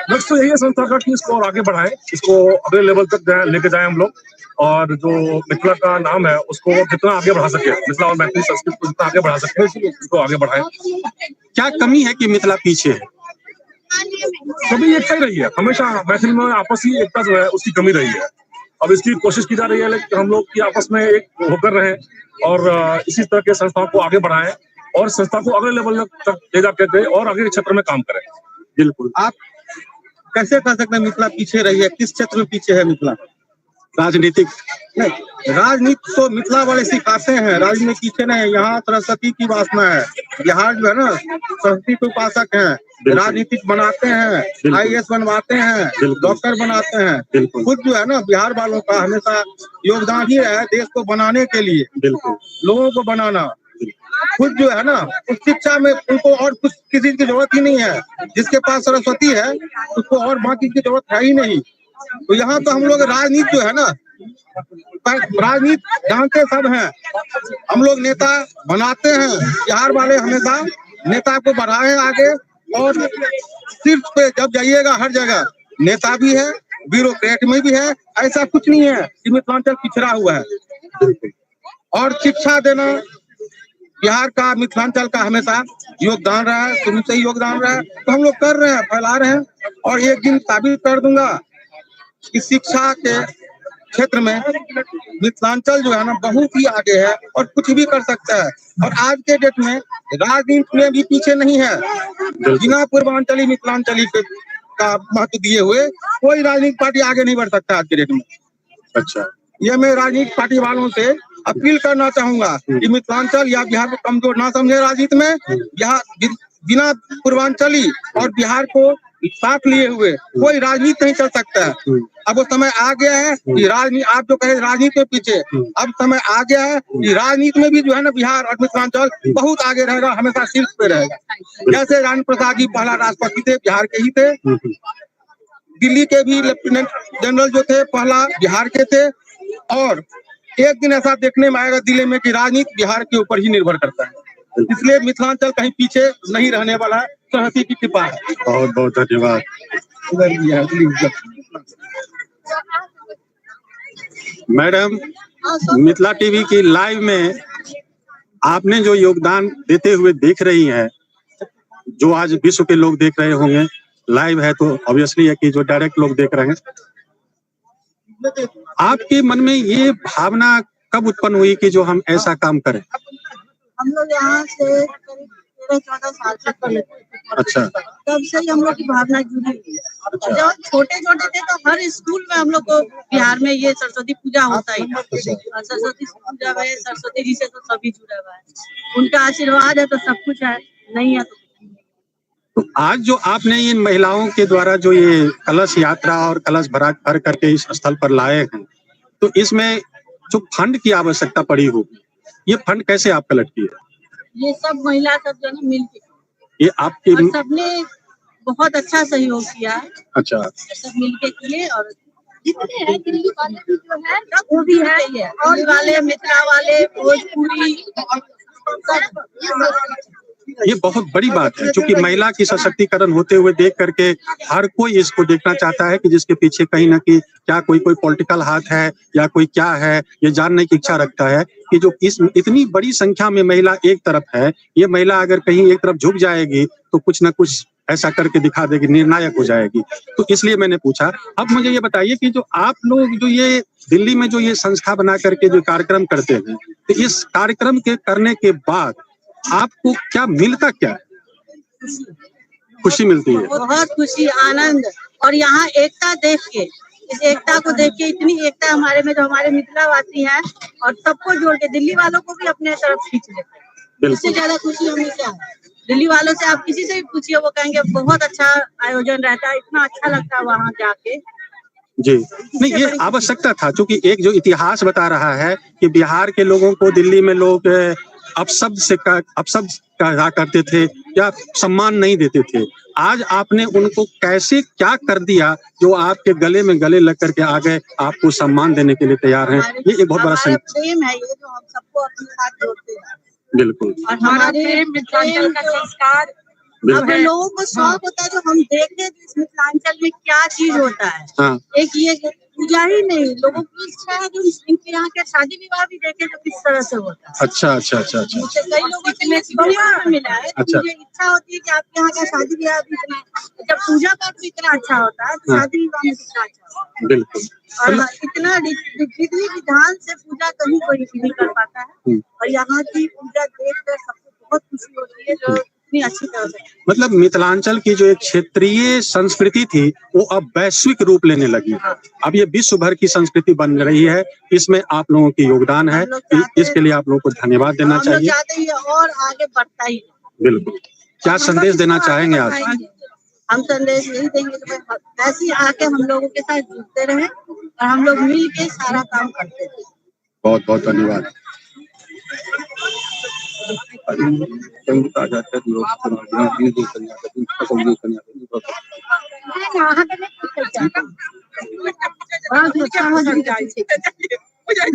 लक्ष्य तो यही है संस्था का कि इसको और आगे बढ़ाएं, इसको अगले लेवल तक लेके जाएं हम लोग, और जो मिथिला का नाम है उसको जितना आगे बढ़ा सके, मिथिला और मैथिली संस्कृति को जितना आगे बढ़ा सके इसको आगे बढ़ाएं। क्या कमी है कि मिथिला पीछे है? कभी एकता ही रही है, हमेशा मैथिली में आपसी एकता जो है उसकी कमी रही है। अब इसकी कोशिश की जा रही है लेकिन हम लोग की आपस में एक होकर रहे और इसी तरह के संस्थाओं को आगे बढ़ाएं और संस्था को अगले लेवल तक ले जाकर दे और आगे क्षेत्र में काम करें। बिल्कुल। आप कैसे कह सकते हैं मिथिला पीछे रही है? किस क्षेत्र में पीछे है मिथिला? राजनीतिक नहीं, राजनीति तो मिथिला वाले सिखाते हैं, राजनीति पीछे नहीं। यहाँ सरस्वती की वासना है, बिहार जो है ना सरस्वती के उपासक हैं, राजनीतिक बनाते हैं, IAS बनवाते हैं, डॉक्टर बनाते हैं। खुद जो है ना बिहार वालों का हमेशा योगदान ही है देश को बनाने के लिए, बिल्कुल लोगों को बनाना। खुद जो है ना उस शिक्षा में उनको और कुछ किसी की जरूरत ही नहीं है। जिसके पास सरस्वती है उसको और बाकी की जरूरत है ही नहीं। तो यहाँ तो हम लोग राजनीति जो है ना, राजनीति जानते सब हैं, हम लोग नेता बनाते हैं। बिहार वाले हमेशा नेता को बढ़ाए आगे, और सिर्फ पे जब जाइएगा हर जगह नेता भी है, ब्यूरोक्रेट में भी है। ऐसा कुछ नहीं है कि मिथिलांचल पिछड़ा हुआ है। और शिक्षा देना बिहार का, मिथिलांचल का हमेशा योगदान रहा है, शुरू से ही योगदान रहा है। तो हम लोग कर रहे हैं, फैला रहे हैं, और एक दिन साबित कर दूंगा कि शिक्षा के क्षेत्र में मिथिलांचल जो है ना बहुत ही आगे है और कुछ भी कर सकता है। और आज के डेट में राजनीति में भी पीछे नहीं है। बिना पूर्वांचली मिथिलांचली का महत्व दिए हुए कोई राजनीतिक पार्टी आगे नहीं बढ़ सकता आज के डेट में। अच्छा, ये मैं राजनीतिक पार्टी वालों से अपील करना चाहूंगा कि मिथिलांचल या बिहार को कमजोर ना समझे राजनीति में। बिहार बिना पूर्वांचली और बिहार को साथ लिए हुए कोई राजनीति नहीं चल सकता है। अब वो समय आ गया है कि राजनीति, आप जो कहे राजनीति में पीछे, अब समय आ गया है कि राजनीति में भी जो है ना बिहार और मिथिलांचल बहुत आगे रहेगा, हमेशा शीर्ष पे रहेगा। जैसे राजेंद्र प्रसाद जी पहला राष्ट्रपति थे, बिहार के ही थे। दिल्ली के भी लेफ्टिनेंट जनरल जो थे पहला बिहार के थे। और एक दिन ऐसा देखने में आएगा दिल्ली में कि राजनीति बिहार के ऊपर ही निर्भर करता है। इसलिए मिथिलांचल कहीं पीछे नहीं रहने वाला है, सरस्वती की कृपा है। बहुत बहुत धन्यवाद। मैडम, मिथिला टीवी की लाइव में आपने जो योगदान देते हुए देख रही हैं, जो आज विश्व के लोग देख रहे होंगे, लाइव है तो ऑब्वियसली है कि जो डायरेक्ट लोग देख रहे हैं, आपके मन में ये भावना कब उत्पन्न हुई कि जो हम ऐसा काम करें? हम लोग यहाँ से करीब 13-14 साल से कर लेते हैं। अच्छा, तब से ही हम लोग की भावना जुड़ी हुई है। जब छोटे छोटे थे तो हर स्कूल में हम लोग को बिहार में ये सरस्वती पूजा होता ही था। और सरस्वती पूजा में सरस्वती जी से तो सभी जुड़ा हुआ है, उनका आशीर्वाद है तो सब कुछ है, नहीं है तो आज जो आपने इन महिलाओं के द्वारा जो ये कलश यात्रा और कलश भर करके इस स्थल पर लाए हैं, तो इसमें जो फंड की आवश्यकता पड़ी होगी, ये फंड कैसे आप कलेक्ट किए? ये सब महिला सब जन मिल के, ये आपके और सबने बहुत अच्छा सहयोग किया है। अच्छा, सब मिल के किए, और जितने हैं दिल्ली वाले भी जो है वो भी है, और वाले मिथिला वाले भोजपुरी ये बहुत बड़ी बात है, क्योंकि महिला की सशक्तिकरण होते हुए देख करके हर कोई इसको देखना चाहता है कि जिसके पीछे कहीं ना कहीं क्या कोई पॉलिटिकल हाथ है या कोई क्या है, ये जानने की इच्छा रखता है कि जो इस इतनी बड़ी संख्या में महिला एक तरफ है, ये महिला अगर कहीं एक तरफ झुक जाएगी तो कुछ ना कुछ ऐसा करके दिखा देगी, निर्णायक हो जाएगी। तो इसलिए मैंने पूछा। अब मुझे ये बताइए कि जो आप लोग जो ये दिल्ली में जो ये संस्था बना करके जो कार्यक्रम करते हैं, तो इस कार्यक्रम के करने के बाद आपको क्या मिलता, क्या खुशी मिलती है? बहुत खुशी, आनंद, और यहाँ एकता देख के, इस एकता को देख के, इतनी एकता हमारे में जो हमारे मिथिलावासी हैं, और सबको जोड़ के दिल्ली वालों को भी अपने तरफ खींच लेते हैं। इससे ज्यादा खुशी हमें क्या है? दिल्ली वालों से आप किसी से भी पूछिए, वो कहेंगे बहुत अच्छा आयोजन रहता है, इतना अच्छा लगता है वहाँ जाके। जी नहीं, ये आवश्यकता था, क्योंकि एक जो इतिहास बता रहा है कि बिहार के लोगों को दिल्ली में लोग अपशब्द कहा करते थे या सम्मान नहीं देते थे। आज आपने उनको कैसे क्या कर दिया जो आपके गले में गले लग करके आ गए, आपको सम्मान देने के लिए तैयार हैं। ये एक बहुत बड़ा प्रेम है, ये जो हम सबको अपने साथ जोड़ते हैं। बिल्कुल, और हमारे मिथिलांचल का संस्कार, अब लोगों को शौक होता है जो हम देखें इस मिथिलांचल में क्या चीज होता है। हाँ। एक ये पूजा ही नहीं, लोगों की इच्छा है जो इनके यहाँ के शादी विवाह भी देखे जो किस तरह से होता है। अच्छा अच्छा अच्छा अच्छा, मुझे कई लोगों से मिला है। अच्छा। मुझे इच्छा होती है कि आपके यहाँ का शादी विवाह भी इतना, जब पूजा पाठ भी इतना अच्छा होता है तो शादी विवाह में कितना अच्छा होता है। बिल्कुल, और इतना विधि विधान से पूजा कहीं कोई नहीं कर पाता है, और यहाँ की पूजा देख कर सबको बहुत खुशी होती है जो इतनी अच्छी तरह से। मतलब मिथिलांचल की जो एक क्षेत्रीय संस्कृति थी वो अब वैश्विक रूप लेने लगी। अब ये विश्व भर की संस्कृति बन रही है, इसमें आप लोगों की योगदान है, इसके लिए आप लोगों को धन्यवाद देना चाहिए। चाहते हैं और आगे बढ़ता ही। बिल्कुल, क्या संदेश देना चाहेंगे आज? हम संदेश यही देंगे कि ऐसे ही आके हम लोगों के साथ जुड़ते रहे और हम लोग मिल के सारा काम करते थे। बहुत बहुत धन्यवाद।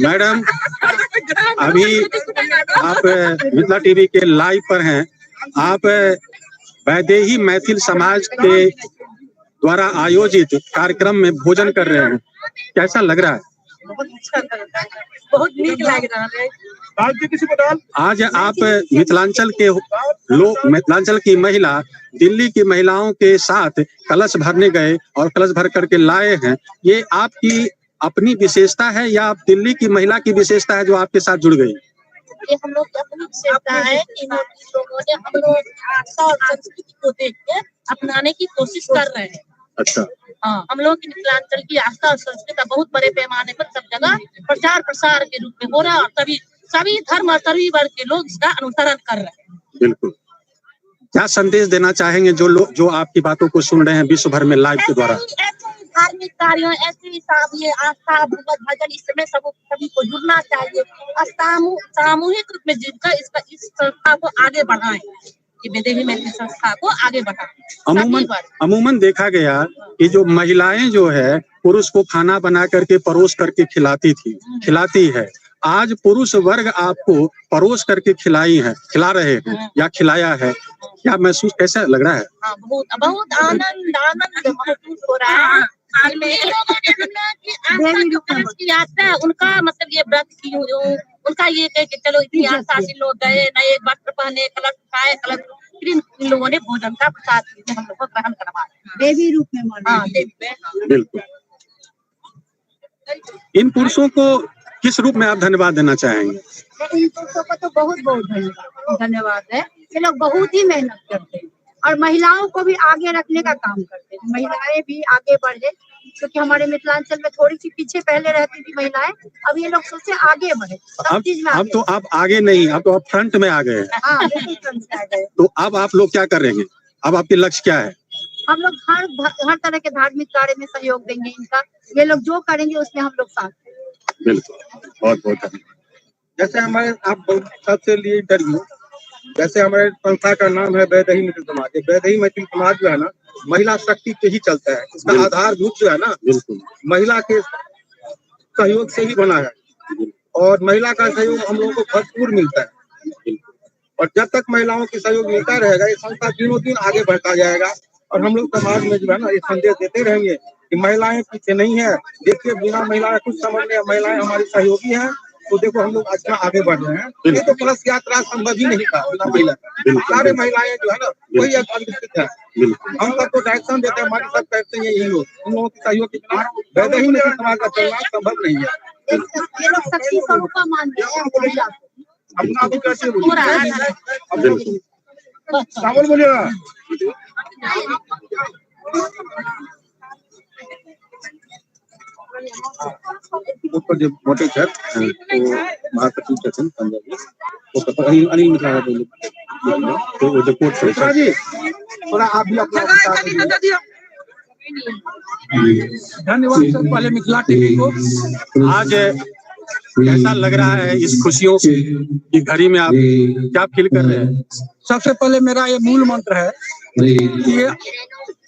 मैडम, अभी आप मिथिला टीवी के लाइव पर हैं, आप वैदेही मैथिल समाज के द्वारा आयोजित कार्यक्रम में भोजन कर रहे हैं, कैसा लग रहा है? बहुत अच्छा लग रहा है, बहुत नीक लग रहा है। आज आप मिथिलांचल के लोग, मिथिलांचल की महिला दिल्ली की महिलाओं के साथ कलश भरने गए और कलश भर करके लाए हैं, ये आपकी अपनी विशेषता है या आप दिल्ली की महिला की विशेषता है जो आपके साथ जुड़ गई? ये हम लोग की अपनी विशेषता है कि लोगों ने हम लोग आस्था और संस्कृति को देख के अपनाने की कोशिश कर रहे हैं। अच्छा, हाँ, हम लोग की मिथिलांचल की आस्था और संस्कृति बहुत बड़े पैमाने पर सब जगह प्रचार प्रसार के रूप में हो रहा है, और सभी धर्म और सभी वर्ग के लोग इसका अनुसरण कर रहे हैं। बिल्कुल, क्या संदेश देना चाहेंगे जो लोग जो आपकी बातों को सुन रहे हैं विश्व भर में लाइव के द्वारा? ऐसे धार्मिक कार्यों, ऐसे ही आस्था भगवत भजन, इसमें सभी को जुड़ना चाहिए और सामूहिक रूप में जिनका इस संस्था को आगे बढ़ाएं, वैदेही मैथिल संस्था को आगे बढ़ाएं। अमूमन देखा गया कि जो महिलाएं जो है पुरुष को खाना बना करके परोस करके खिलाती है, आज पुरुष वर्ग आपको परोस करके खिला रहे हैं या खिलाया है, क्या महसूस कैसा लग रहा है? हाँ, बहुत आनंद महसूस हो रहा है। यात्रा उनका मतलब ये व्रत की उनका ये कह के चलो इतनी आस्था से लोग गए, नए वस्त्र पहने, कलश खाए, फिर इन लोगों ने भोजन का प्रसाद हम लोग को ग्रहण करवाया देवी रूप में। बिल्कुल, इन पुरुषों को किस रूप में आप धन्यवाद देना चाहेंगे? इन पुरुषों को तो बहुत बहुत धन्यवाद है। ये लोग बहुत ही मेहनत करते हैं और महिलाओं को भी आगे रखने का काम करते हैं। महिलाएं भी आगे बढ़े, क्योंकि हमारे मिथिलांचल में थोड़ी सी पीछे पहले रहती थी महिलाएं, अब ये लोग सोचे आगे बढ़े सब चीज में अब तो आप आगे नहीं, अब तो आप फ्रंट में आ गए हैं। हाँ बिल्कुल फ्रंट में आ गए। तो अब आप लोग क्या करेंगे, अब आपके लक्ष्य क्या है? हम लोग हर तरह के धार्मिक कार्य में सहयोग देंगे इनका, ये लोग जो करेंगे उसमें हम लोग साथ देंगे। बिल्कुल, बहुत बहुत धन्यवाद। जैसे हमारे आप सबसे लिए इंटरव्यू, जैसे हमारे संस्था का नाम है वैदेही मैथिल समाज। ये वैदेही मैथिल समाज जो है ना, महिला शक्ति पे ही चलता है। इसका आधारभूत जो है ना, बिल्कुल महिला के सहयोग से ही बना है, और महिला का सहयोग हम लोगों को भरपूर मिलता है। और जब तक महिलाओं की सहयोग मिलता रहेगा, ये संस्था दिनों दिन आगे बढ़ता जाएगा। और हम लोग समाज में जो है ना, ये संदेश देते रहेंगे कि महिलाएं पीछे नहीं है। देखिए, बिना महिलाएं कुछ समझ में, महिलाएं हमारी सहयोगी हैं, तो देखो हम लोग अच्छा आगे बढ़ रहे हैं। ये तो कलश यात्रा संभव ही नहीं था बिना महिला। सारे महिलाएं जो है ना, वही अग्रसित है। हम सबको डायरेक्शन देते हैं, हमारे सब कहते हैं यही लोग, उन लोगों की सहयोग के बिना वैदेही मैथिल समाज का चलना संभव नहीं है। ये लोग शक्ति स्वरूपा मानते हैं महिला को। अपना भी कैसे बोलिए, सावल बोलिएगा। ऊपर जो मोटे छत तो महासचिव छथिन पंजाबी, तो अनिल मिश्रा बोले, तो वो जो कोर्ट से जी थोड़ा आप भी अपना धन्यवाद सर। पहले मिथिला टीवी को आज कैसा लग रहा है इस खुशियों की घड़ी में, आप क्या फील कर रहे हैं? सबसे पहले मेरा ये मूल मंत्र है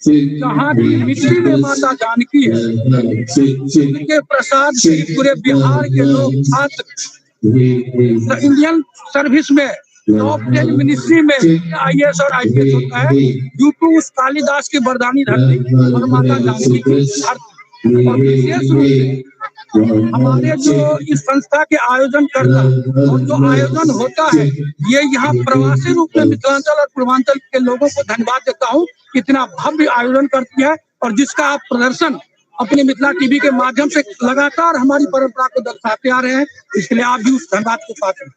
कि जहाँ की मिट्टी में माता जानकी है, उनके प्रसाद से पूरे बिहार के लोग छात्र इंडियन सर्विस में टॉप 10 मिनिस्ट्री में IAS और IPS होता है, ड्यू टू उस कालिदास की वरदानी धरती और माता जानकी की धरती। और विशेष रूप से हमारे जो इस संस्था के आयोजन करता और जो आयोजन होता है, ये यहाँ प्रवासी रूप में मिथिलांचल और पूर्वांचल के लोगों को धन्यवाद देता हूँ, इतना भव्य आयोजन करती है, और जिसका आप प्रदर्शन अपने मिथिला टीवी के माध्यम से लगातार हमारी परंपरा को दर्शाते आ रहे हैं, इसलिए आप भी उस धन्यवाद के पात्र हैं।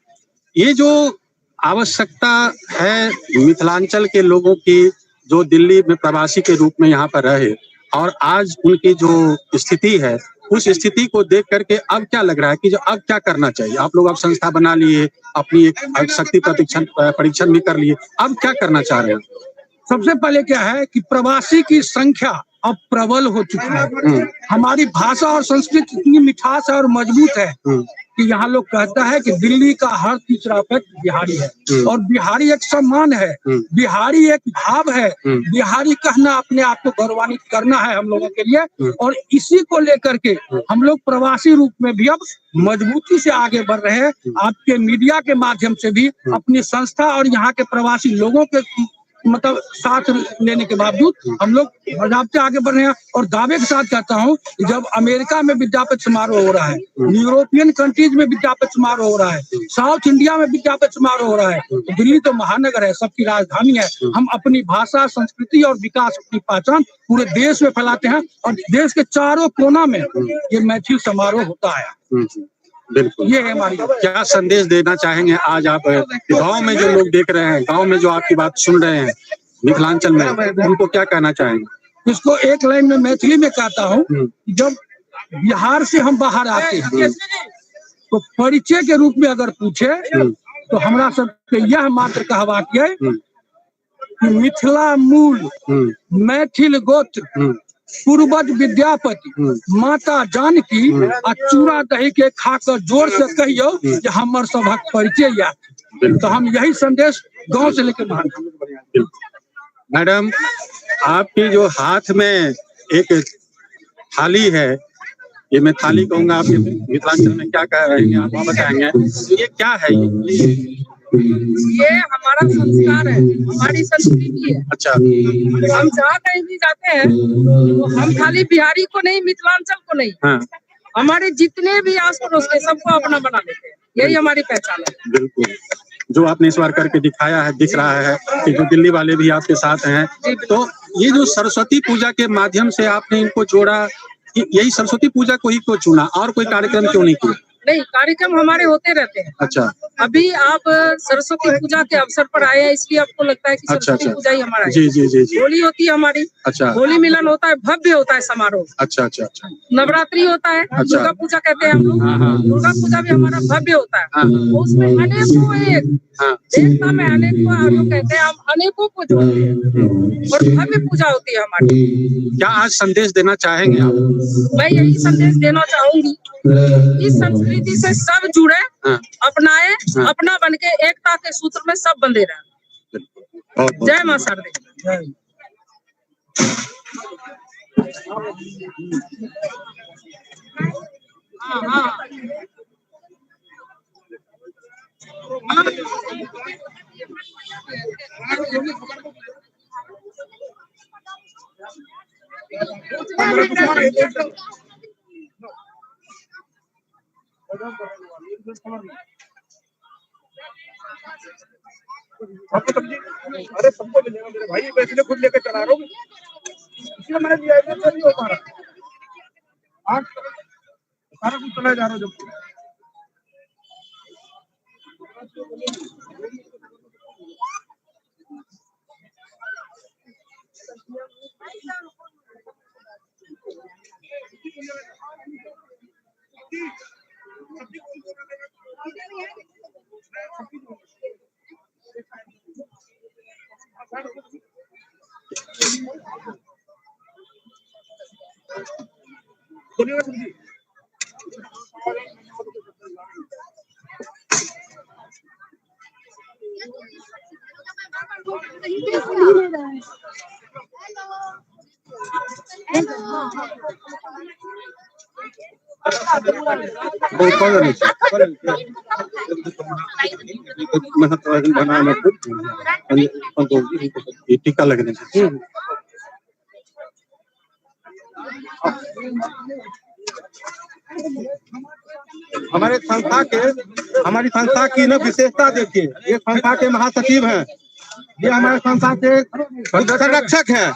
ये जो आवश्यकता है मिथिलांचल के लोगों की, जो दिल्ली में प्रवासी के रूप में यहाँ पर रहे, और आज उनकी जो स्थिति है, उस स्थिति को देख करके अब क्या लग रहा है कि जो अब क्या करना चाहिए? आप लोग अब संस्था बना लिए, अपनी एक शक्ति परीक्षण भी कर लिए, अब क्या करना चाह रहे हैं? सबसे पहले क्या है कि प्रवासी की संख्या अब प्रबल हो चुकी है। हमारी भाषा और संस्कृति इतनी मिठास है और मजबूत है कि यहाँ लोग कहता है कि दिल्ली का हर तीसरा व्यक्ति बिहारी है, और बिहारी एक सम्मान है, बिहारी एक भाव है, बिहारी कहना अपने आप को गौरवान्वित करना है हम लोगों के लिए। और इसी को लेकर के हम लोग प्रवासी रूप में भी अब मजबूती से आगे बढ़ रहे हैं। आपके मीडिया के माध्यम से भी अपनी संस्था और यहाँ के प्रवासी लोगों के मतलब साथ लेने के बावजूद हम लोग बजाबते आगे बढ़ रहे हैं। और दावे के साथ कहता हूँ, जब अमेरिका में विद्यापति समारोह हो रहा है, यूरोपियन कंट्रीज में विद्यापति समारोह हो रहा है, साउथ इंडिया में विद्यापति समारोह हो रहा है, तो दिल्ली तो महानगर है, सबकी राजधानी है। हम अपनी भाषा, संस्कृति और विकास, अपनी पहचान पूरे देश में फैलाते हैं, और देश के चारों कोना में ये मैथिल समारोह होता है। बिल्कुल, ये है हमारी। क्या संदेश देना चाहेंगे आज आप गांव में जो लोग देख रहे हैं, गांव में जो आपकी बात सुन रहे हैं मिथिलांचल में, उनको क्या कहना चाहेंगे? इसको एक लाइन में मैथिली में कहता हूँ, जब बिहार से हम बाहर आते हैं तो परिचय के रूप में अगर पूछे तो हमरा सबके यह मात्र कहवाक है कि मिथिला मूल, मैथिल गोत्र, पूर्वज विद्यापति, माता जानकी, आ चूड़ा दही के खाकर जोर से कहियो कि हमर सभक परिचय या। तो हम यही संदेश गांव से लेकर बाहर। मैडम, आपकी जो हाथ में एक थाली है, ये मैं थाली कहूंगा, आप मिथिलांचल में क्या कह रहे हैं आप बताएंगे, ये क्या है? ये हमारा संस्कार है, हमारी संस्कृति है। अच्छा, हम जहाँ कहीं भी जाते हैं तो हम खाली बिहारी को नहीं, मिथिलांचल को नहीं, हाँ, हमारे जितने भी आस पड़ोस के सबको अपना बना लेते हैं, यही हमारी पहचान है। बिल्कुल, जो आपने इस बार करके दिखाया है, दिख रहा है कि जो दिल्ली वाले भी आपके साथ हैं। तो ये जो सरस्वती पूजा के माध्यम से आपने इनको जोड़ा, यही सरस्वती पूजा को ही क्यों चुना, और कोई कार्यक्रम क्यों नहीं किया? नहीं, कार्यक्रम हमारे होते रहते हैं। अच्छा अभी आप सरस्वती पूजा के अवसर पर आए हैं, इसलिए आपको लगता है कि अच्छा सरस्वती पूजा ही हमारा है। जी जी जी जी होली होती है हमारी, अच्छा होली मिलन होता है, भव्य होता है समारोह। अच्छा अच्छा अच्छा नवरात्रि होता है, दुर्गा पूजा कहते हैं हम लोग, दुर्गा पूजा भी हमारा भव्य होता है। तो उसमें अनेकों एकता में अनेकों जो कहते हैं, हम अनेकों को जोड़ते हैं और भव्य पूजा होती है हमारी। क्या आज संदेश देना चाहेंगे आप? मैं यही संदेश देना चाहूंगी, इस संस्कृति से सब जुड़े, अपनाए, अपना बन के एकता के सूत्र में सब बंधे रहें। जय मां शारदे। अरे सबको मिलेगा मेरे भाई, मैं इसलिए खुद लेके चला रहा हूँ, इसलिए मैंने लिया है, नहीं हो पा रहा आज सारा कुछ चला जा रहा हूँ जब ये टीका लगने से हमारी संस्था की ना विशेषता देखिए, ये संस्था के महासचिव हैं, ये हमारे संस्था के संरक्षक हैं,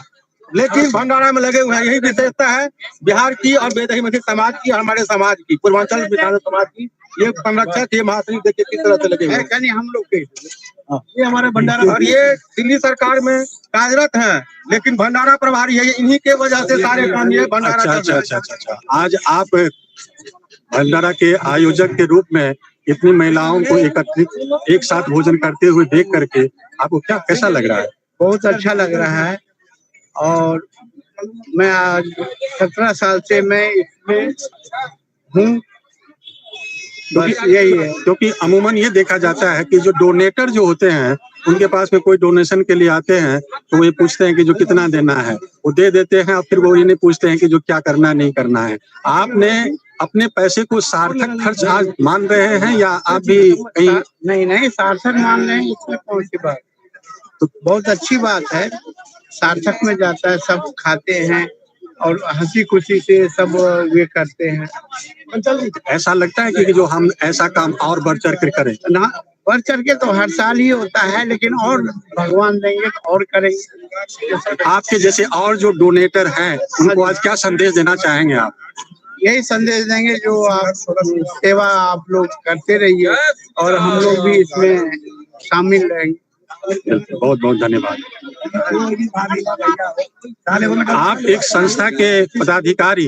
लेकिन भंडारा में लगे हुए हैं। यही विशेषता है बिहार की और वैदेही मैथिल समाज की और हमारे समाज की, पूर्वांचल विधान समाज की। ये संरक्षक, ये महासचिव देखिए किस तरह से लगे हुए हैं, हम लोग के ये हमारे भंडारा, और ये दिल्ली सरकार में कार्यरत हैं, लेकिन भंडारा प्रभारी है, इन्हीं के वजह से सारे काम ये भंडारा। अच्छा। आज आप भंडारा के आयोजक के रूप में इतनी महिलाओं को एकत्रित एक साथ भोजन करते हुए देख करके आपको क्या कैसा लग रहा है? बहुत अच्छा लग रहा है, और मैं आज 17 साल से मैं इसमें हूँ, बस यही है। क्योंकि अमूमन ये देखा जाता है कि जो डोनेटर जो होते हैं, उनके पास में कोई डोनेशन के लिए आते हैं तो वो ये पूछते हैं कि जो कितना देना है, वो दे देते हैं, और फिर वो ये नहीं पूछते हैं कि जो क्या करना नहीं करना है। आपने अपने पैसे को सार्थक खर्च आज मान रहे हैं या आप भी कहीं? नहीं सार्थक मान रहे हैं, इसमें कौन सी बात, तो बहुत अच्छी बात है, सार्थक में जाता है, सब खाते हैं और हंसी खुशी से सब ये करते हैं। ऐसा लगता है कि जो हम ऐसा काम और बढ़ चढ़ कर करें ना, बढ़ चढ़ के तो हर साल ही होता है, लेकिन और भगवान देंगे तो और करेंगे। आपके जैसे और जो डोनेटर हैं, उनको आज क्या संदेश देना चाहेंगे आप? यही संदेश देंगे, जो आप सेवा आप लोग करते रहिए और हम लोग भी इसमें शामिल रहेंगे। बहुत बहुत धन्यवाद। आप एक संस्था के पदाधिकारी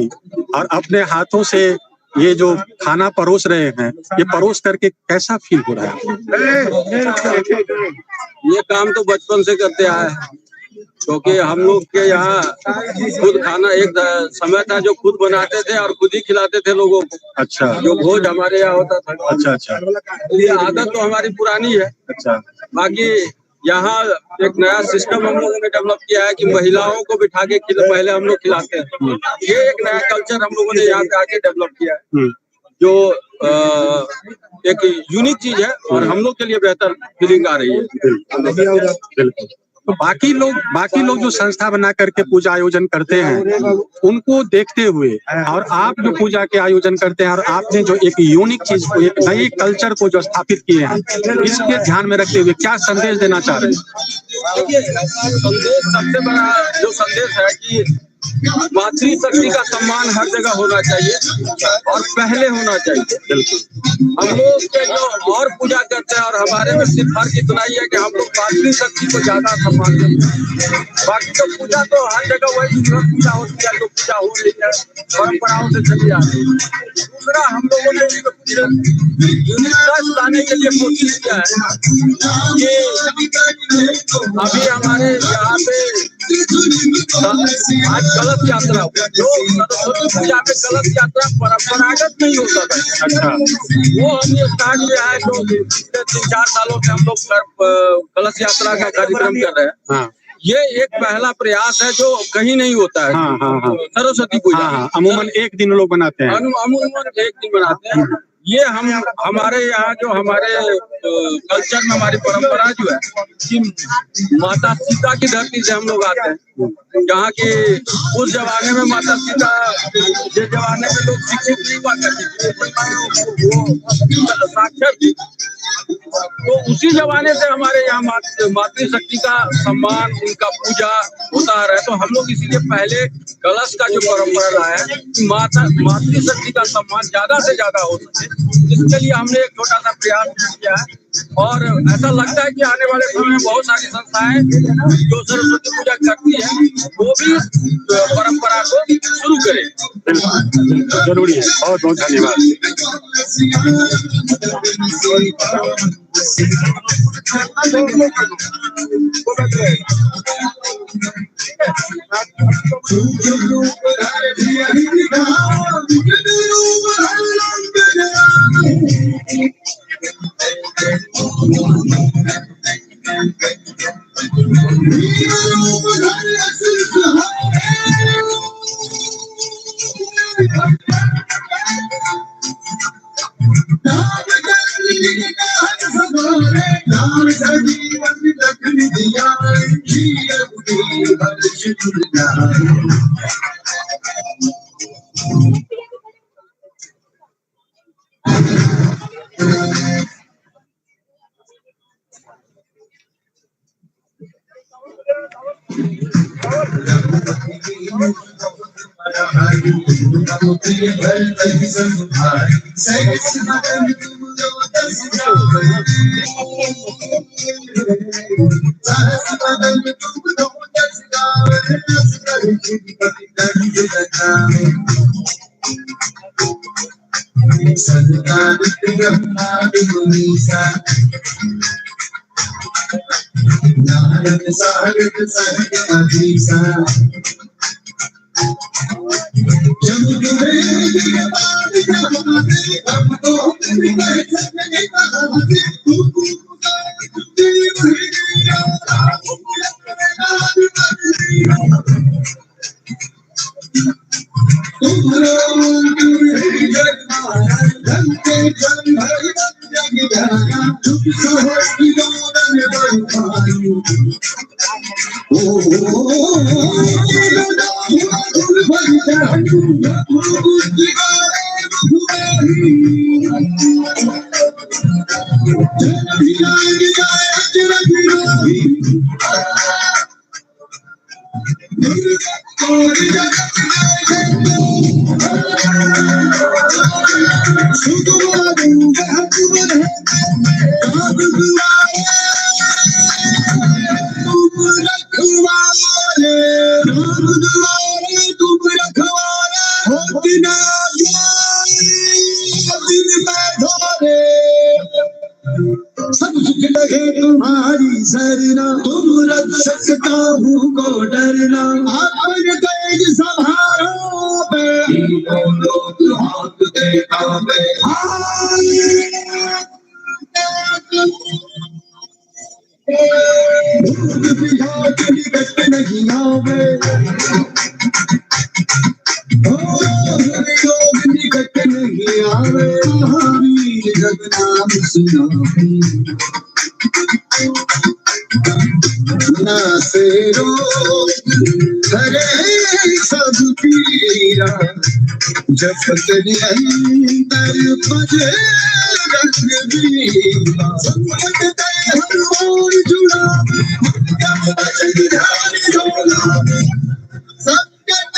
और अपने हाथों से ये जो खाना परोस रहे हैं, ये परोस करके कैसा फील हो रहा है? ये काम तो बचपन से करते आए हैं, क्योंकि हम लोग के यहाँ खुद खाना एक समय था जो खुद बनाते थे और खुद ही खिलाते थे लोगों को। अच्छा, जो भोज हमारे यहाँ होता था। अच्छा। ये आदत तो हमारी पुरानी है। अच्छा, बाकी यहाँ एक नया सिस्टम हम लोगों ने डेवलप किया है कि महिलाओं को बिठा के पहले हम लोग खिलाते हैं। ये एक नया कल्चर हम लोगों ने यहाँ पे आके डेवलप किया है, जो एक यूनिक चीज है और हम लोग के लिए बेहतर फीलिंग आ रही है। बिल्कुल। तो बाकी लोग जो संस्था बना करके पूजा आयोजन करते हैं, उनको देखते हुए और आप जो पूजा के आयोजन करते हैं और आपने जो एक यूनिक चीज को, एक नई कल्चर को जो स्थापित किए हैं, इसके ध्यान में रखते हुए क्या संदेश देना चाह रहे हैं? देखिए, संदेश सबसे बड़ा जो संदेश है कि मातृशक्ति का सम्मान हर जगह होना चाहिए और पहले होना चाहिए। बिल्कुल हम लोग के जो और पूजा करते हैं और हमारे में सिर्फ फर्क इतना ही है कि हम लोग मातृशक्ति को ज्यादा सम्मान देते हैं। बाकी तो पूजा तो हर जगह वही पूजा होती है, तो पूजा हो रही है, परंपराओं से चली आ रही है। दूसरा हम लोगों ने लाने के लिए कोशिश किया है कि अभी हमारे यहाँ पे आज कलश यात्रा जो सरस्वती पूजा में कलश यात्रा परंपरागत नहीं होता था। अच्छा, वो हमने स्टार्ट किया है, जो पिछले 3-4 सालों से हम लोग कलश यात्रा का कार्यक्रम कर रहे हैं। हाँ। ये एक पहला प्रयास है जो कहीं नहीं होता है। हाँ, हाँ, हाँ। सरस्वती पूजा अमूमन एक दिन लोग बनाते हैं, अमूमन एक दिन बनाते हैं। ये हमारे यहाँ जो हमारे कल्चर में हमारी परंपरा जो है कि माता सीता की धरती से हम लोग आते हैं, जहाँ की उस जमाने में माता सीता जिस जमाने में लोग शिक्षित नहीं हुआ करते वो साक्षर थी, तो उसी जमाने से हमारे यहाँ मातृशक्ति का सम्मान, उनका पूजा होता आ रहा है। तो हम लोग इसीलिए पहले कलश का जो परंपरा रहा है मातृशक्ति का सम्मान ज्यादा से ज्यादा हो सके, इसके लिए हमने एक छोटा सा प्रयास किया है। और ऐसा लगता है कि आने वाले समय में बहुत सारी संस्थाएं जो सरस्वती पूजा करती है वो भी परंपरा को शुरू करें। जरूरी है। बहुत बहुत धन्यवाद। तुम्हारी सरना तुम रक्षक काहू को डरना अपन तेज सभाओं पे लोग हाथ देता निकट नहीं आवे लोग निकट नहीं आवे महावीर जग नाम सुनावे ना से रोग हरे सब पीरा जपत निरंतर भजे रघुवीरा संकट ते हर ओर जुड़ा जब ध्यान जोड़ा संकट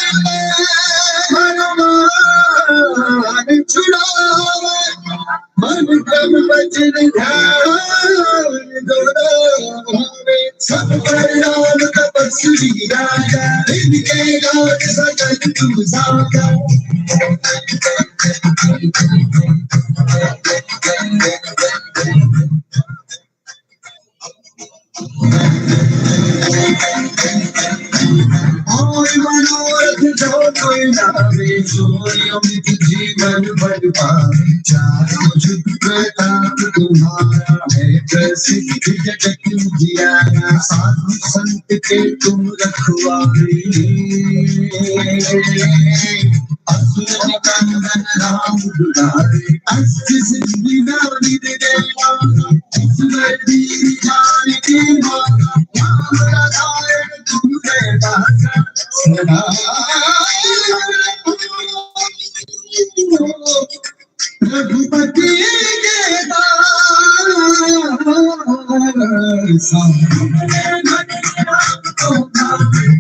जिन ध्यान दो सब पर राम तपस्वी राजा इनके गान सकल तू साजा और मनोरथ जो कोई लावे सोई अमित जीवन भर पावे चारों जुग प्रताप तुम्हारा है प्रसिद्ध जगत उजियारा साधु संत के तुम रखवारे असुर निकंदन राम दुलारे अष्ट सिद्धि नानि देवा असुर दीन जानकी माता राम राधायण तुमरे दासा सदा रघुपति के दासा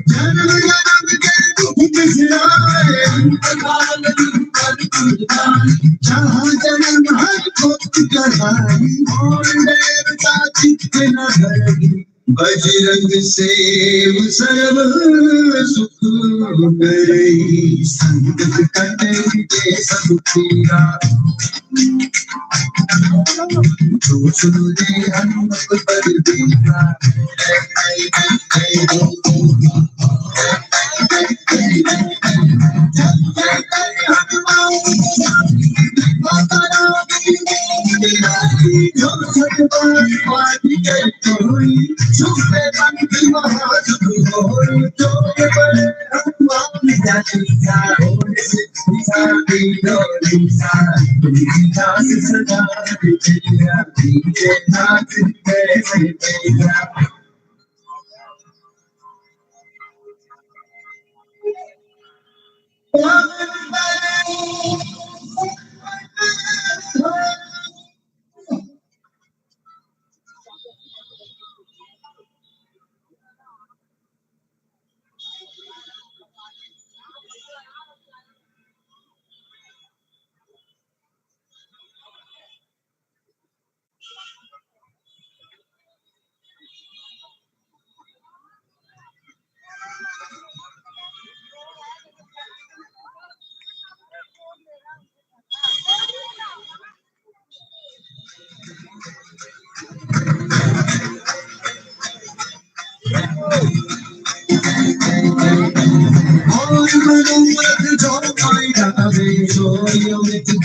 जन्म जन्म के दुख बिसराए जहाँ जन्म हर भक्त कहानी और देवता चित्त न धरी बजरंग सेव सर्व सुख करई संकट कटे के सब पीरा जो सुन ले हनुमत पर बीरा माता रानी जो सतबाई पाती के कोई छुपे बंदी महाजुग होई जो बड़े हनुमान जाति सारों से साथी डोली साथी दास सदा तेरा दीजे नाथ कैसे तेरा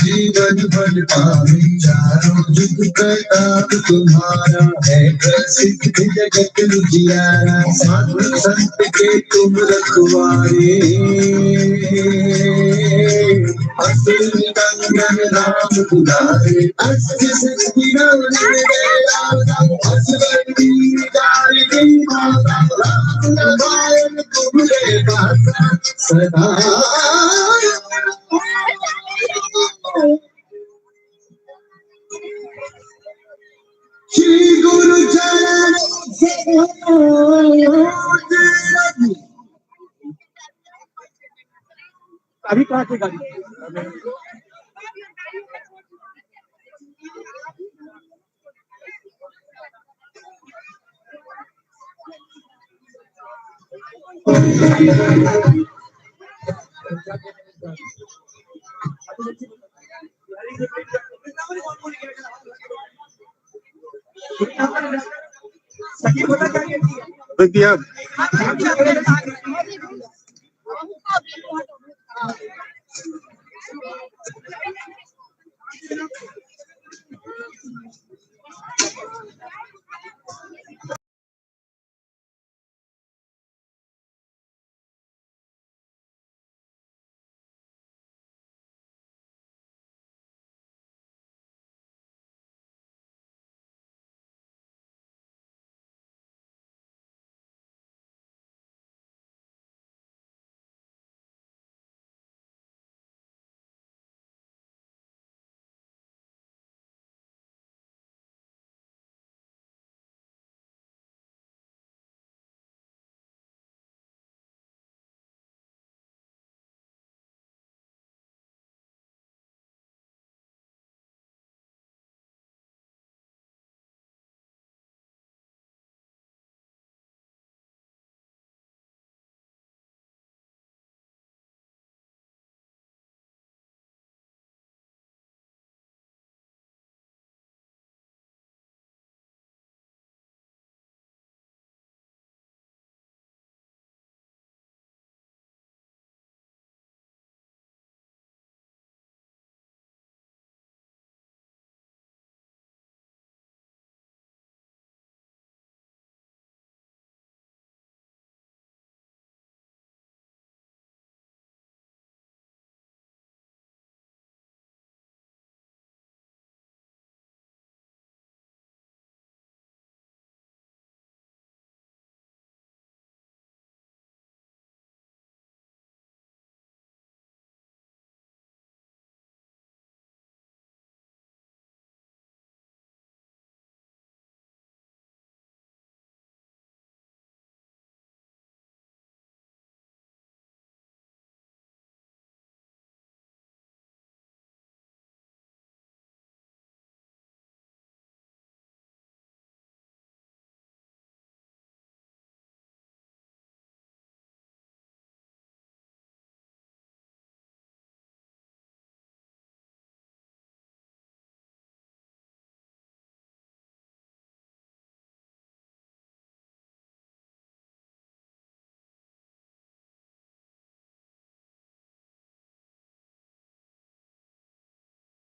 जीवन भर पावे चारों जुग प्रताप तुम्हारा है प्रसिद्ध जगत उजियारा साधु संत के तुम रखवारे असुर निकंदन राम दुलारे अष्ट सिद्धि नानि देवा असुर दीन जानकी माता राम रामायण तुमरे दासा सदा श्री गुरु चरण अभी कहाँ से गाड़ी दिया